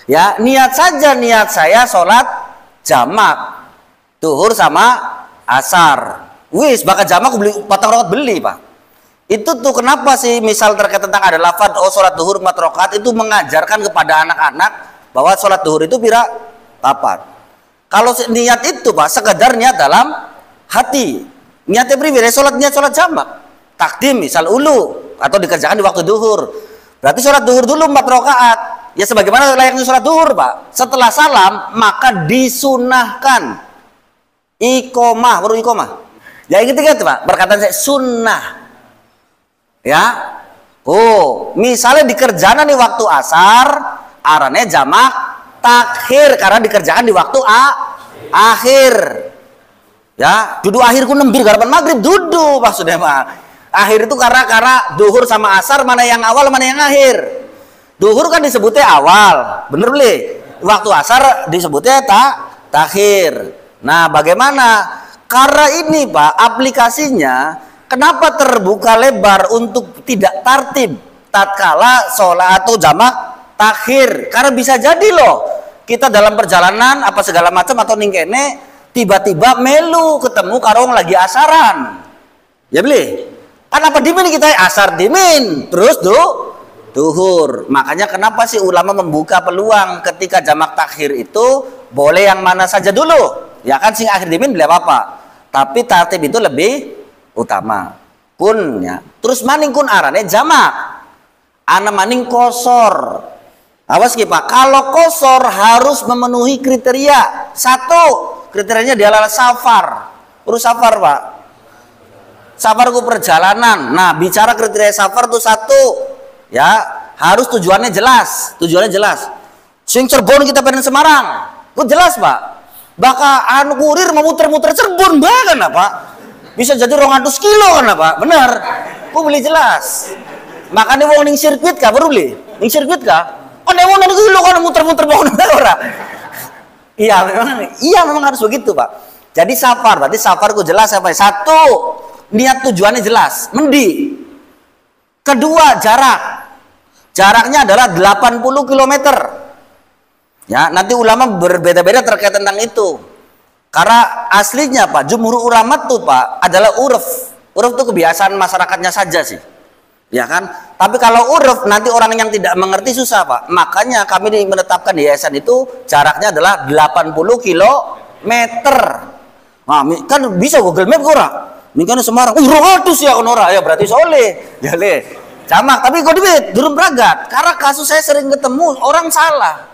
Ya, niat saja, niat saya sholat jamak duhur sama asar. Wis, bakal jamak beli 4 rakaat beli, Pak. Itu tuh kenapa sih misal terkait tentang ada lafaz sholat duhur 4 rakaat itu mengajarkan kepada anak-anak bahwa sholat duhur itu pira 4. Kalau niat itu, Pak, sekedar niat dalam hati. Niatnya pribadi niat sholat jamak. Takdim misal ulu atau dikerjakan di waktu duhur. Berarti sholat duhur dulu 4 rakaat. Ya sebagaimana layaknya sholat duhur, Pak. Setelah salam maka disunahkan iqomah, baru iqomah. Ya ingat-ingat, Pak, perkataan saya sunnah. Ya, oh, misalnya dikerjakan di waktu asar, arane jamak takhir karena dikerjakan di waktu akhir. Ya, duduk akhir ku nembir garapan maghrib duduk maksudnya mah. Akhir itu karena duhur sama asar mana yang awal mana yang akhir. Duhur kan disebutnya awal, bener beli. Waktu asar disebutnya takhir. Nah, bagaimana? Karena ini Pak, aplikasinya kenapa terbuka lebar untuk tidak tartib tatkala sholat atau jamak takhir? Karena bisa jadi loh, kita dalam perjalanan apa segala macam atau ningkene tiba-tiba melu ketemu karong lagi asaran. Ya beli. Kan apa dimin kita asar dimin, terus duhur. Makanya kenapa sih ulama membuka peluang ketika jamak takhir itu boleh yang mana saja dulu. Ya kan sing akhir dimin beli apa-apa. Tapi tartib itu lebih utama. Kun ya. Terus maning kun arane jamak. Ana maning kosor. Awas ki Pak, kalau kosor harus memenuhi kriteria. Satu, kriterianya dia adalah safar. Urus safar Pak. Safar ku perjalanan. Nah, bicara kriteria safar tuh satu, ya harus tujuannya jelas. Tujuannya jelas. Sing Cirebon kita pengen Semarang, ku jelas Pak. Baka anu kurir memuter-muter Cirebon bahkan Pak. Bisa jadi 200 kilo kan Pak, bener. Ku beli jelas. Makanya wong ning sirkuit kah baru beli? Ning sirkuit kah? Oh, nek wong ning kilo kan muter-muter pohon ora. Iya memang harus begitu Pak. Jadi safar, berarti safar ku jelas apa? Satu, niat tujuannya jelas, mendi. Kedua, jarak. Jaraknya adalah 80 km. Ya, nanti ulama berbeda-beda terkait tentang itu. Karena aslinya Pak, jumhur ulama tuh Pak adalah uruf. Uruf itu kebiasaan masyarakatnya saja sih. Ya kan? Tapi kalau uruf nanti orang yang tidak mengerti susah Pak. Makanya kami menetapkan di yayasan itu jaraknya adalah 80 km. Nah, kan bisa Google Map ora? Mingkane Semarang. 200 ya kan ora? Ya berarti soleh. Ya le. Jamak, tapi kok duit durung beragat. Karena kasus saya sering ketemu orang salah.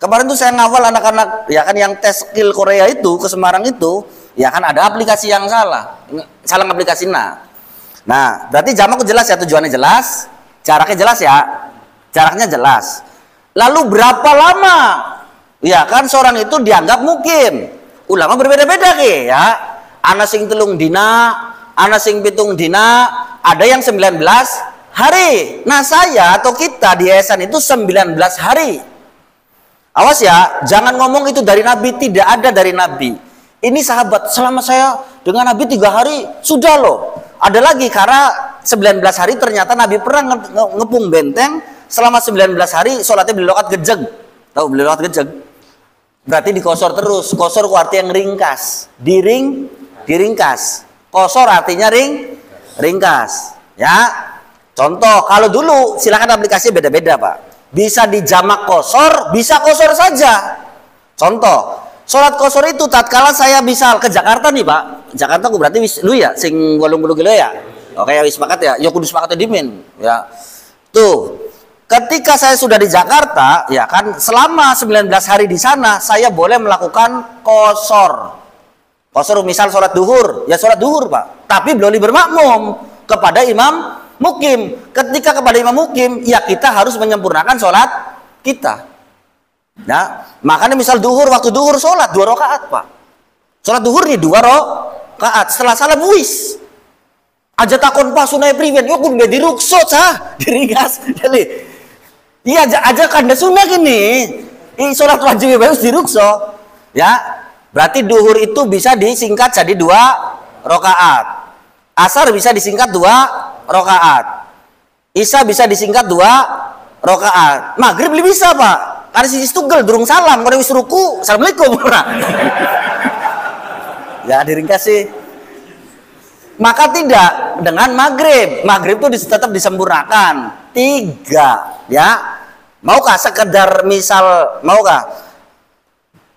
Kemarin tuh saya ngawal anak-anak ya kan yang tes skill Korea itu ke Semarang itu, ya kan ada aplikasi yang salah aplikasi. Nah, berarti jamak jelas ya, tujuannya jelas, jaraknya jelas ya, jaraknya jelas. Lalu berapa lama? Ya kan seorang itu dianggap mukim. Ulama berbeda-beda ke ya. Ana sing telung dina, ana sing pitung dina, ada yang 19 hari. Nah, saya atau kita di yayasan itu 19 hari. Awas ya, jangan ngomong itu dari Nabi, tidak ada dari Nabi. Ini sahabat, selama saya dengan Nabi 3 hari, sudah loh. Ada lagi, karena 19 hari ternyata Nabi pernah ngepung benteng, selama 19 hari, sholatnya beli lokat gejeg. Tahu beli lokat gejeg? Berarti dikosor terus, kosor ku arti yang ringkas. Diringkas. Kosor artinya ringkas. Ya, contoh, kalau dulu, silakan aplikasi beda-beda Pak. Bisa dijamak kosor, bisa kosor saja. Contoh, sholat kosor itu tatkala saya misal ke Jakarta nih Pak. Jakarta ku berarti wis lu ya sing 80 kilo ya. Oke, wis sepakat ya. Ya kudu sepakat dimin ya. Tuh. Ketika saya sudah di Jakarta, ya kan selama 19 hari di sana saya boleh melakukan kosor. Kosor misal sholat duhur, ya sholat duhur Pak. Tapi boleh bermakmum kepada imam mukim. Ketika kepada imam mukim, ya kita harus menyempurnakan sholat kita. Nah, makanya misal duhur, waktu duhur sholat 2 rakaat Pak. Sholat duhur nih 2 rakaat. Setelah salam wis. Aja takon Pak sunai priwen, yo kudu dirukso cah, diringkas. Jadi, iya aja kanda sunah gini. Ini sholat wajib harus dirukso. Ya, berarti duhur itu bisa disingkat jadi 2 rakaat. Asar bisa disingkat 2 rakaat. Isya bisa disingkat 2 rakaat. Maghrib lebih bisa Pak. Karena sisi tugel durung salam, kalau wis ruku, assalamualaikum. Ya diringkas sih. Maka tidak dengan maghrib. Maghrib itu tetap disempurnakan 3 ya. Maukah sekedar misal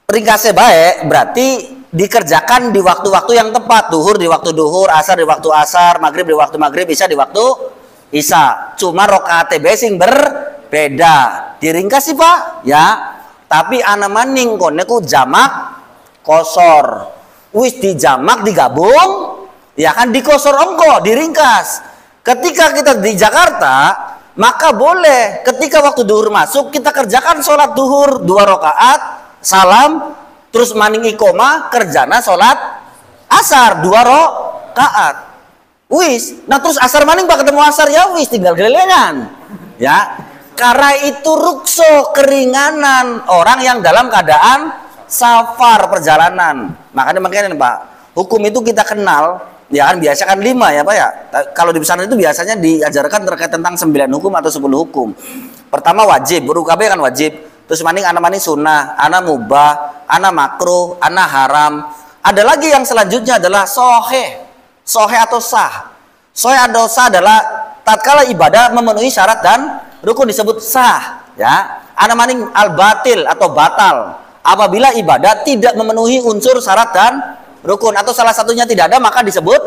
ringkasnya baik, berarti dikerjakan di waktu-waktu yang tepat. Duhur di waktu duhur, asar di waktu asar, maghrib di waktu maghrib, isya di waktu isya. Cuma rakaat sing berbeda. Diringkas sih Pak, ya. Tapi ana maning koneku jamak kosor. Wis dijamak digabung, ya kan dikosor ongko, diringkas. Ketika kita di Jakarta, maka boleh ketika waktu duhur masuk kita kerjakan sholat duhur 2 rakaat, salam, terus maning iqomah kerjana sholat asar 2 rakaat. Wis, nah terus asar maning Pak ketemu asar ya wis tinggal gelelengan. Ya. Karena itu rukso, keringanan orang yang dalam keadaan safar, perjalanan. Makanya Pak, hukum itu kita kenal, ya kan biasa kan 5 ya Pak ya. Kalau di pesantren itu biasanya diajarkan terkait tentang 9 hukum atau 10 hukum. Pertama wajib, berUKB kan wajib. Terus ana maning sunnah, ana mubah, ana makruh, ana haram. Ada lagi yang selanjutnya adalah soheh. Soheh atau sah. Soheh atau sah adalah tatkala ibadah memenuhi syarat dan rukun disebut sah. Ya, ana maning al-batil atau batal. Apabila ibadah tidak memenuhi unsur syarat dan rukun atau salah satunya tidak ada maka disebut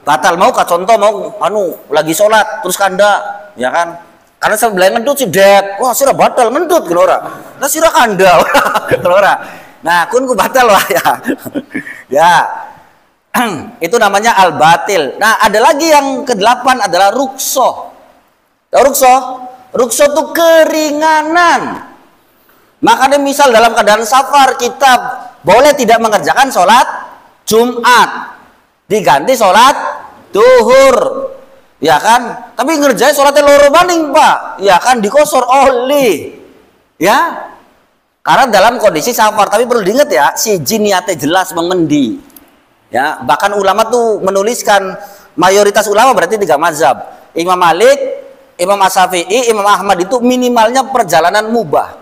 batal. Mau contoh mau lagi sholat terus kanda, ya kan? Karena sebelah ngentut sih dek, wah sirah batal ngentut gelora. Nah sirah kanda gelora. Nah kun ku batal lah ya. Ya. Itu namanya al-batil. Nah, ada lagi yang ke-8 adalah rukso. Rukso? Rukso itu keringanan. Makanya misal dalam keadaan safar kita boleh tidak mengerjakan sholat Jumat, diganti sholat duhur. Ya kan, tapi ngerjain sholatnya loro maning Pak, ya kan dikosor oli, ya, karena dalam kondisi safar. Tapi perlu diingat ya, si niatnya jelas mengendi, ya. Bahkan ulama tuh menuliskan, mayoritas ulama berarti 3 mazhab, Imam Malik, Imam Asy-Syafi'i, Imam Ahmad itu minimalnya perjalanan mubah,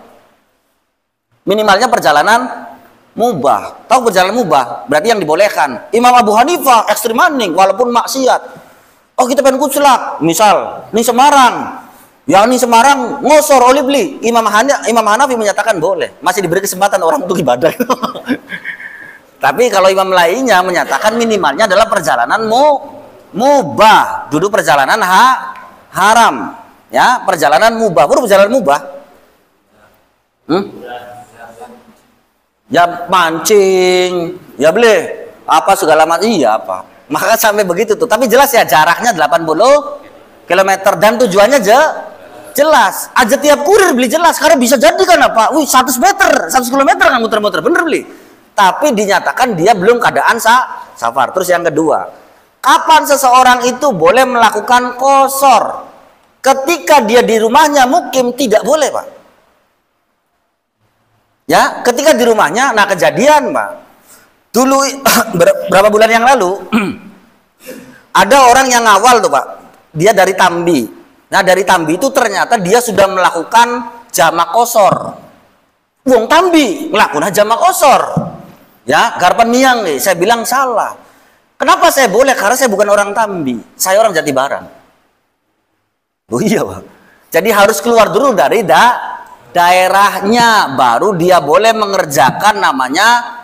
Tahu perjalanan mubah berarti yang dibolehkan. Imam Abu Hanifah ekstrim maning walaupun maksiat. Oh kita pengen kucelak, misal nih Semarang, ya nih Semarang ngosor oli beli. Imam Hanafi menyatakan boleh, masih diberi kesempatan orang untuk ibadah. Tapi kalau imam lainnya menyatakan minimalnya adalah perjalanan mubah, duduk perjalanan haram, ya perjalanan mubah, perjalanan mubah. Ya mancing, ya beli apa segala macam, iya apa. Maka sampai begitu tuh. Tapi jelas ya jaraknya 80 km dan tujuannya jelas. Aja tiap kurir beli jelas karena bisa jadi kan apa? 100 meter, 100 km kan muter-muter, bener beli. Tapi dinyatakan dia belum keadaan safar. Terus yang kedua, kapan seseorang itu boleh melakukan qashar? Ketika dia di rumahnya mukim tidak boleh, Pak. Ya, ketika di rumahnya, nah kejadian, Pak. Dulu berapa bulan yang lalu ada orang yang ngawal tuh Pak, dia dari Tambi. Nah dari Tambi itu ternyata dia sudah melakukan jamak qashar. Wong Tambi melakukan jamak qashar, ya garpan miang nih. Saya bilang salah. Kenapa saya boleh? Karena saya bukan orang Tambi, saya orang Jatibarang. Oh iya Pak. Jadi harus keluar dulu dari daerahnya, baru dia boleh mengerjakan namanya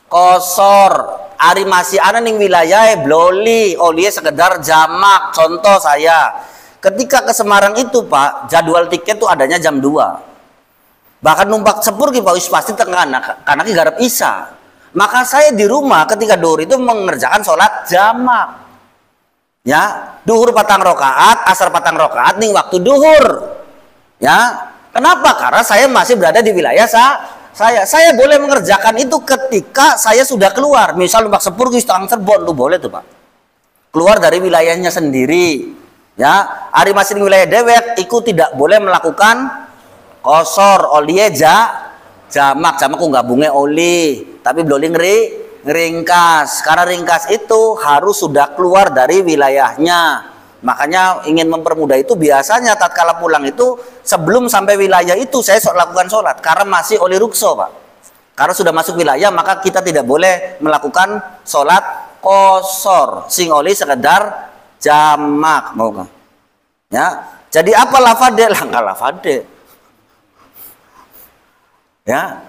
qashar. Ari masih ana ning wilayah bloli, dia sekedar jamak. Contoh saya, ketika ke Semarang itu Pak, jadwal tiket tuh adanya jam 2. Bahkan numpak sepur ki Pak wis pasti tengah karena ki garap isya. Maka saya di rumah ketika duhur itu mengerjakan sholat jamak. Ya, duhur 4 rakaat, asar 4 rakaat ning waktu duhur. Ya, kenapa? Karena saya masih berada di wilayah saya boleh mengerjakan itu ketika saya sudah keluar. Misal numpak sepur ki setengah Cirebon tuh boleh tuh Pak. Keluar dari wilayahnya sendiri. Ya, ari masih di wilayah dewek iku tidak boleh melakukan qashar oliye jamak ku gabunge oli, tapi bloli ngeringkas. Karena ringkas itu harus sudah keluar dari wilayahnya. Makanya ingin mempermudah itu biasanya tatkala pulang itu sebelum sampai wilayah itu saya lakukan sholat karena masih oleh rukso Pak. Karena sudah masuk wilayah maka kita tidak boleh melakukan sholat qashar sing oleh sekedar jamak mau kan? Ya. Jadi apa lafade? Langkah lafade. Ya.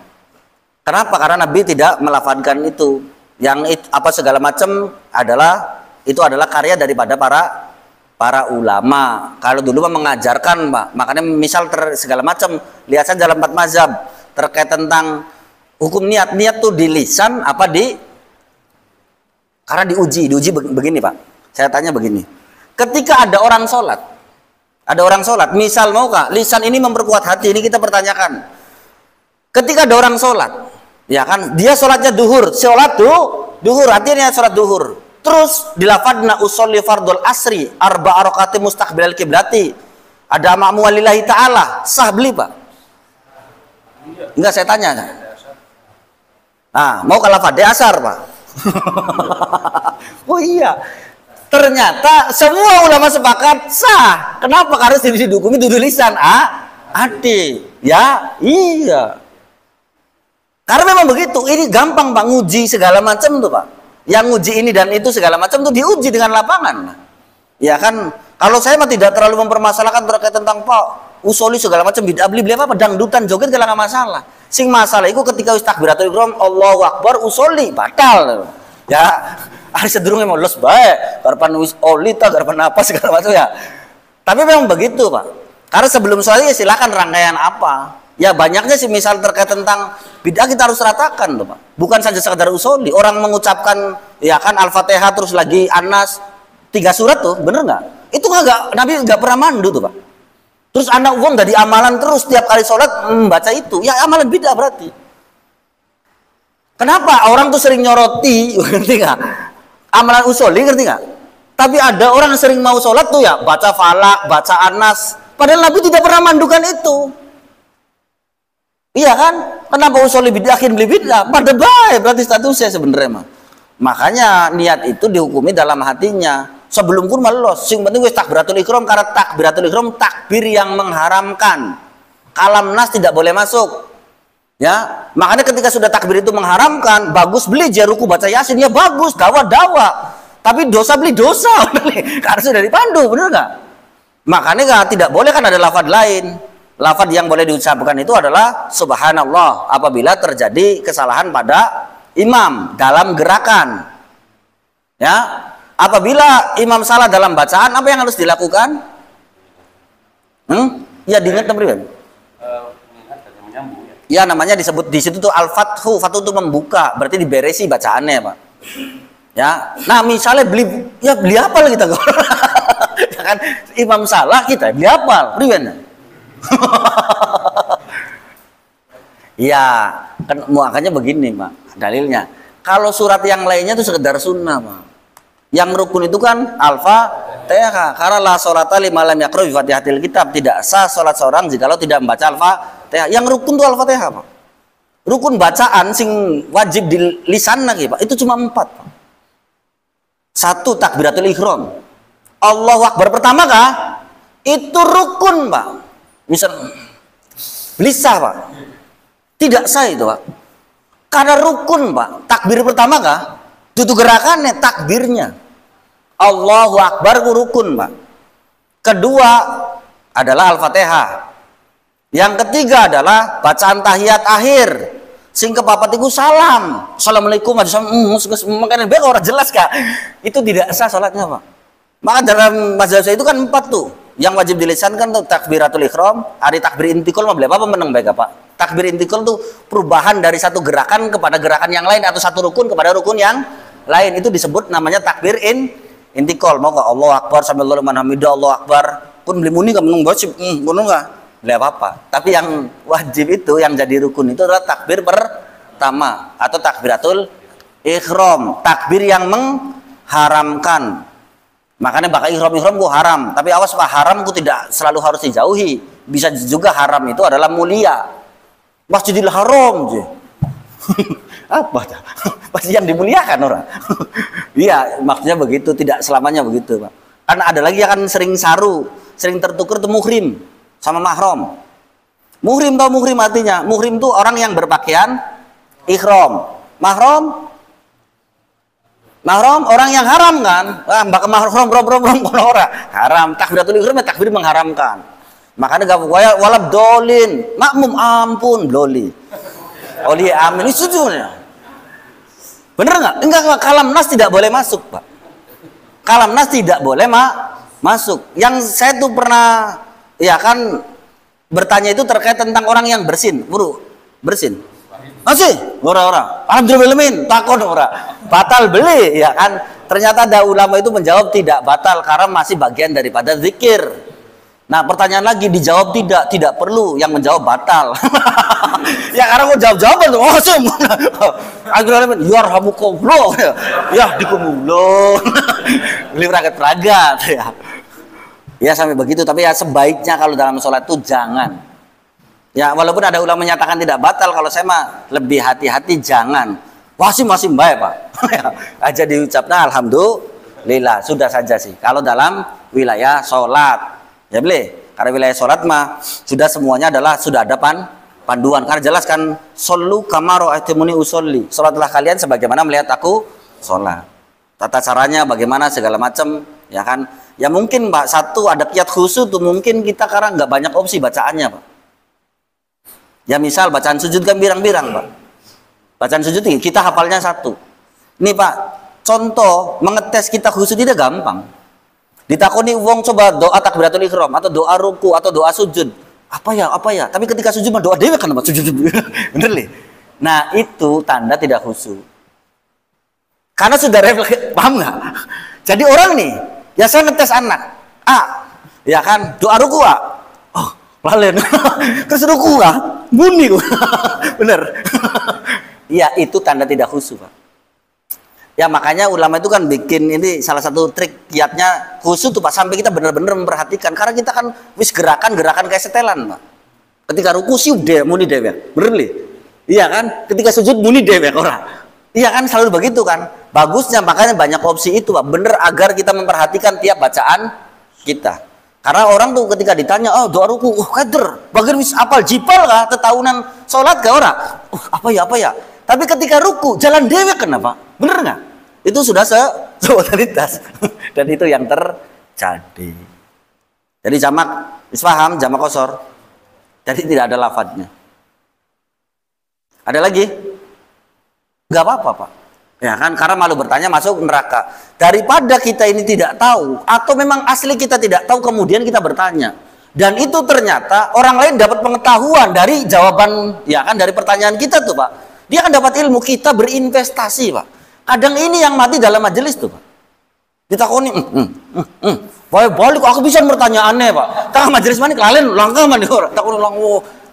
Kenapa? Karena Nabi tidak melafadkan itu. Yang apa segala macam itu adalah karya daripada para ulama. Kalau dulu mengajarkan Pak, makanya misal segala macam, lihat saja dalam 4 mazhab terkait tentang hukum niat tuh di lisan apa karena diuji begini Pak. Saya tanya begini, ketika ada orang sholat, misal mau Kak, lisan ini memperkuat hati, ini kita pertanyakan. Ketika ada orang sholat, ya kan, dia sholatnya duhur, duhur, artinya sholat duhur. Terus dilafadna usolli fardul asri 4 rakaat mustaqbilal kiblati. Ada ma'mu walillahi ta'ala, sah beli Pak? Enggak, saya tanya. Nah, mau ke lafadz asar Pak? Oh iya, ternyata semua ulama sepakat sah. Kenapa? Karena dihukumi dudu lisan ati. Ya, iya. Karena memang begitu. Ini gampang Pak, nguji segala macam tuh Pak. Yang nguji ini dan itu segala macam tuh diuji dengan lapangan. Ya kan, kalau saya mah tidak terlalu mempermasalahkan terkait tentang Pak usoli segala macam bid'ah, beli apa dangdutan joget gak masalah. Sing masalah itu ketika wis takbiratul ihram Allahu akbar usoli batal. Ya, hari sedurunge mau los bae, karepan wis oli ta karepan apa segala macam ya. Tapi memang begitu, Pak. Karena sebelum sholat ya silakan rangkaian apa. Ya banyaknya sih misal terkait tentang bid'ah kita harus ratakan loh Pak. Bukan saja sekedar usoli. Orang mengucapkan ya kan Al-Fatihah terus lagi Anas 3 surat tuh, bener nggak? Itu nggak Nabi nggak pernah mandu tuh Pak. Terus anak uang dari amalan terus tiap kali sholat membaca itu, ya amalan bid'ah berarti. Kenapa orang tuh sering nyoroti, ngerti nggak? Amalan usoli, ngerti nggak? Tapi ada orang yang sering mau sholat tuh ya baca falak, baca Anas. Padahal Nabi tidak pernah mandukan itu. Iya kan? Kenapa usoli bid'ahin beli bid'ah? Pada baik berarti statusnya sebenarnya mah. Makanya niat itu dihukumi dalam hatinya. Sebelum pun melos, sing penting wis takbiratul ihram, karena takbiratul ihram takbir yang mengharamkan. Kalam nas tidak boleh masuk. Ya, makanya ketika sudah takbir itu mengharamkan, bagus beli jaruku baca Yasin, ya bagus, dawa. Tapi dosa beli dosa, karena sudah dipandu, benar nggak? Makanya tidak boleh kan ada lafadz lain. Lafadz yang boleh diucapkan itu adalah subhanallah apabila terjadi kesalahan pada imam dalam gerakan. Ya. Apabila imam salah dalam bacaan, apa yang harus dilakukan? Ya diingat teman-teman. Ya namanya disebut di situ tuh al-fathu, fathu itu membuka, berarti diberesi bacaannya Pak. Ya, nah misalnya beli apa kita? Ya kan imam salah kita beli apa? Berikan. Ya, kan makanya begini Pak, dalilnya. Kalau surat yang lainnya itu sekedar sunnah Pak. Yang rukun itu kan Al-Fatihah. Karena la sholata liman lam yaqra bi Fatihatil kitab, tidak sah salat seorang jikalau tidak membaca Al-Fatihah. Yang rukun itu Al-Fatihah, Pak. Rukun bacaan sing wajib di lisan lagi, Pak. Itu cuma 4, Pak. 1 takbiratul ihram. Allahu akbar pertama kah? Itu rukun, Pak. Misal lisah, Pak. Tidak sah itu, Pak. Karena rukun, Pak. Takbir pertama kah? Itu gerakannya, takbirnya. Allahu akbar rukun, Pak. Kedua adalah Al-Fatihah. Yang ketiga adalah bacaan tahiyat akhir. Sing kepapat iku salam. Assalamualaikum makanya baik orang jelas Kak. Itu tidak sah salatnya, Pak. Maka dalam mazhab saya itu kan 4 tuh. Yang wajib dilisankan tuh takbiratul ihram, hari takbir intikal mah apa meneng baik Pak. Takbir intikal tuh perubahan dari satu gerakan kepada gerakan yang lain atau satu rukun kepada rukun yang lain, itu disebut namanya takbir intikal. Mau ke Allah akbar sambil liman hamidah Allah akbar pun beli muni ka menung bosip ngono enggak beli apa-apa. Tapi yang wajib itu yang jadi rukun itu adalah takbir pertama atau takbiratul ihram, takbir yang mengharamkan. Makanya bakal ihram gua haram, tapi awas Pak, haram gua tidak selalu harus dijauhi. Bisa juga haram itu adalah mulia. Masjidil Haram je. Apa pasti yang dimuliakan orang. Iya, maksudnya begitu, tidak selamanya begitu, Pak. Karena ada lagi yang kan sering saru, sering tertukar tuh muhrim sama mahram. Muhrim tahu muhrim artinya? Muhrim tuh orang yang berpakaian ihram. Mahram orang yang haram kan? Mbak mahram orang haram. Takbiratul ihram takbir mengharamkan. Makanya gak boleh walab dolin, makmum ampun bloli. Oli amin itu setuju. Bener nggak? Enggak, kalam nas tidak boleh masuk, Pak. Kalam nas tidak boleh masuk. Yang saya tuh pernah ya kan bertanya itu terkait tentang orang yang bersin, bersin. Masih? Ora. Alhamdulillah takon ora. Batal beli ya kan. Ternyata ada ulama itu menjawab tidak batal karena masih bagian daripada zikir. Nah pertanyaan lagi dijawab tidak perlu, yang menjawab batal. Ya karena mau jawab-jawaban tuh, oh sih, akhirnya ya dikumulon, beli peragat ya. Ya sampai begitu, tapi ya sebaiknya kalau dalam sholat itu jangan. Ya walaupun ada ulama menyatakan tidak batal, kalau saya mah lebih hati-hati jangan. Masih baik Pak. Aja diucapkan alhamdulillah, sudah saja sih. Kalau dalam wilayah sholat, ya boleh. Karena wilayah sholat mah sudah semuanya adalah sudah ada panduan. Karena jelas kan, shollu kama ra'aitumuni usolli. Sholatlah kalian sebagaimana melihat aku sholat. Tata caranya bagaimana segala macam, ya kan? Ya mungkin Pak, satu ada qiyat khusyuk tuh mungkin kita karena nggak banyak opsi bacaannya Pak. Ya misal bacaan sujud kan birang-birang Pak. Bacaan sujud kita hafalnya satu. Ini Pak, contoh mengetes kita khusyuk tidak gampang. Ditakoni wong coba doa takbiratul ihram atau doa ruku atau doa sujud. Apa ya? Tapi ketika sujud mah doa dewe kan Pak, sujud. Bener nih. Nah, itu tanda tidak khusyuk. Karena sudah refleks, paham nggak? Jadi orang nih, ya saya ngetes anak. Ya kan, doa ruku lalen. Terus ruku bunyi. Bener. Ya itu tanda tidak khusyuk Pak. Ya makanya ulama itu kan bikin ini salah satu trik kiatnya khusyuk tuh Pak, sampai kita benar-benar memperhatikan, karena kita kan wis gerakan kayak setelan Pak. Ketika ruku sih udah muni dewek, bener li? Iya kan? Ketika sujud muni dewek orang. Iya kan, selalu begitu kan? Bagusnya makanya banyak opsi itu Pak, bener agar kita memperhatikan tiap bacaan kita. Karena orang tuh ketika ditanya, doa ruku, kader, bagian wis apal jipal kah, tetahunan sholat kah orang? Apa ya? Tapi ketika ruku, jalan dewek kenapa? Bener nggak? Itu sudah spontanitas. Dan itu yang terjadi. Jadi jamak, isfaham, jamak kosor. Jadi tidak ada lafadznya. Ada lagi? Nggak apa-apa Pak. Ya kan, karena malu bertanya masuk neraka. Daripada kita ini tidak tahu, atau memang asli kita tidak tahu kemudian kita bertanya, dan itu ternyata orang lain dapat pengetahuan dari jawaban, ya kan, dari pertanyaan kita tuh Pak. Dia kan dapat ilmu, kita berinvestasi Pak. Kadang ini yang mati dalam majelis tuh Pak. Ditakoni, balik aku bisa pertanyaannya Pak. Tengah majelis mana kalian langkah mana orang. Takoni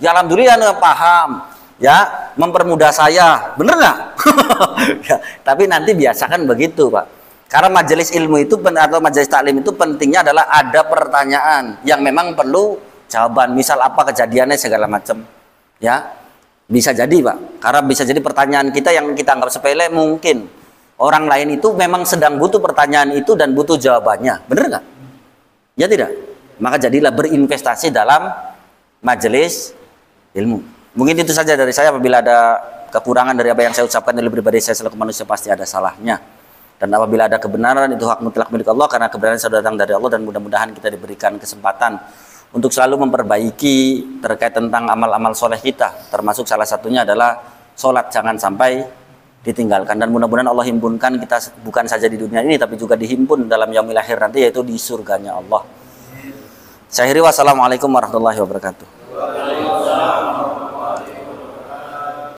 ya alhamdulillah paham. Ya, mempermudah saya, bener nggak? Ya, tapi nanti biasakan begitu Pak. Karena majelis ilmu itu atau majelis taklim itu pentingnya adalah ada pertanyaan yang memang perlu jawaban. Misal apa kejadiannya segala macam. Ya, bisa jadi Pak. Karena bisa jadi pertanyaan kita yang kita anggap sepele, mungkin orang lain itu memang sedang butuh pertanyaan itu dan butuh jawabannya, bener nggak? Ya tidak. Maka jadilah berinvestasi dalam majelis ilmu. Mungkin itu saja dari saya. Apabila ada kekurangan dari apa yang saya ucapkan dari pribadi saya selaku manusia pasti ada salahnya. Dan apabila ada kebenaran itu hak mutlak milik Allah, karena kebenaran sudah datang dari Allah, dan mudah-mudahan kita diberikan kesempatan untuk selalu memperbaiki terkait tentang amal-amal soleh kita. Termasuk salah satunya adalah sholat, jangan sampai ditinggalkan. Dan mudah-mudahan Allah himpunkan kita bukan saja di dunia ini, tapi juga dihimpun dalam yaumil akhir nanti, yaitu di surganya Allah. Saya akhiri, wassalamualaikum warahmatullahi wabarakatuh.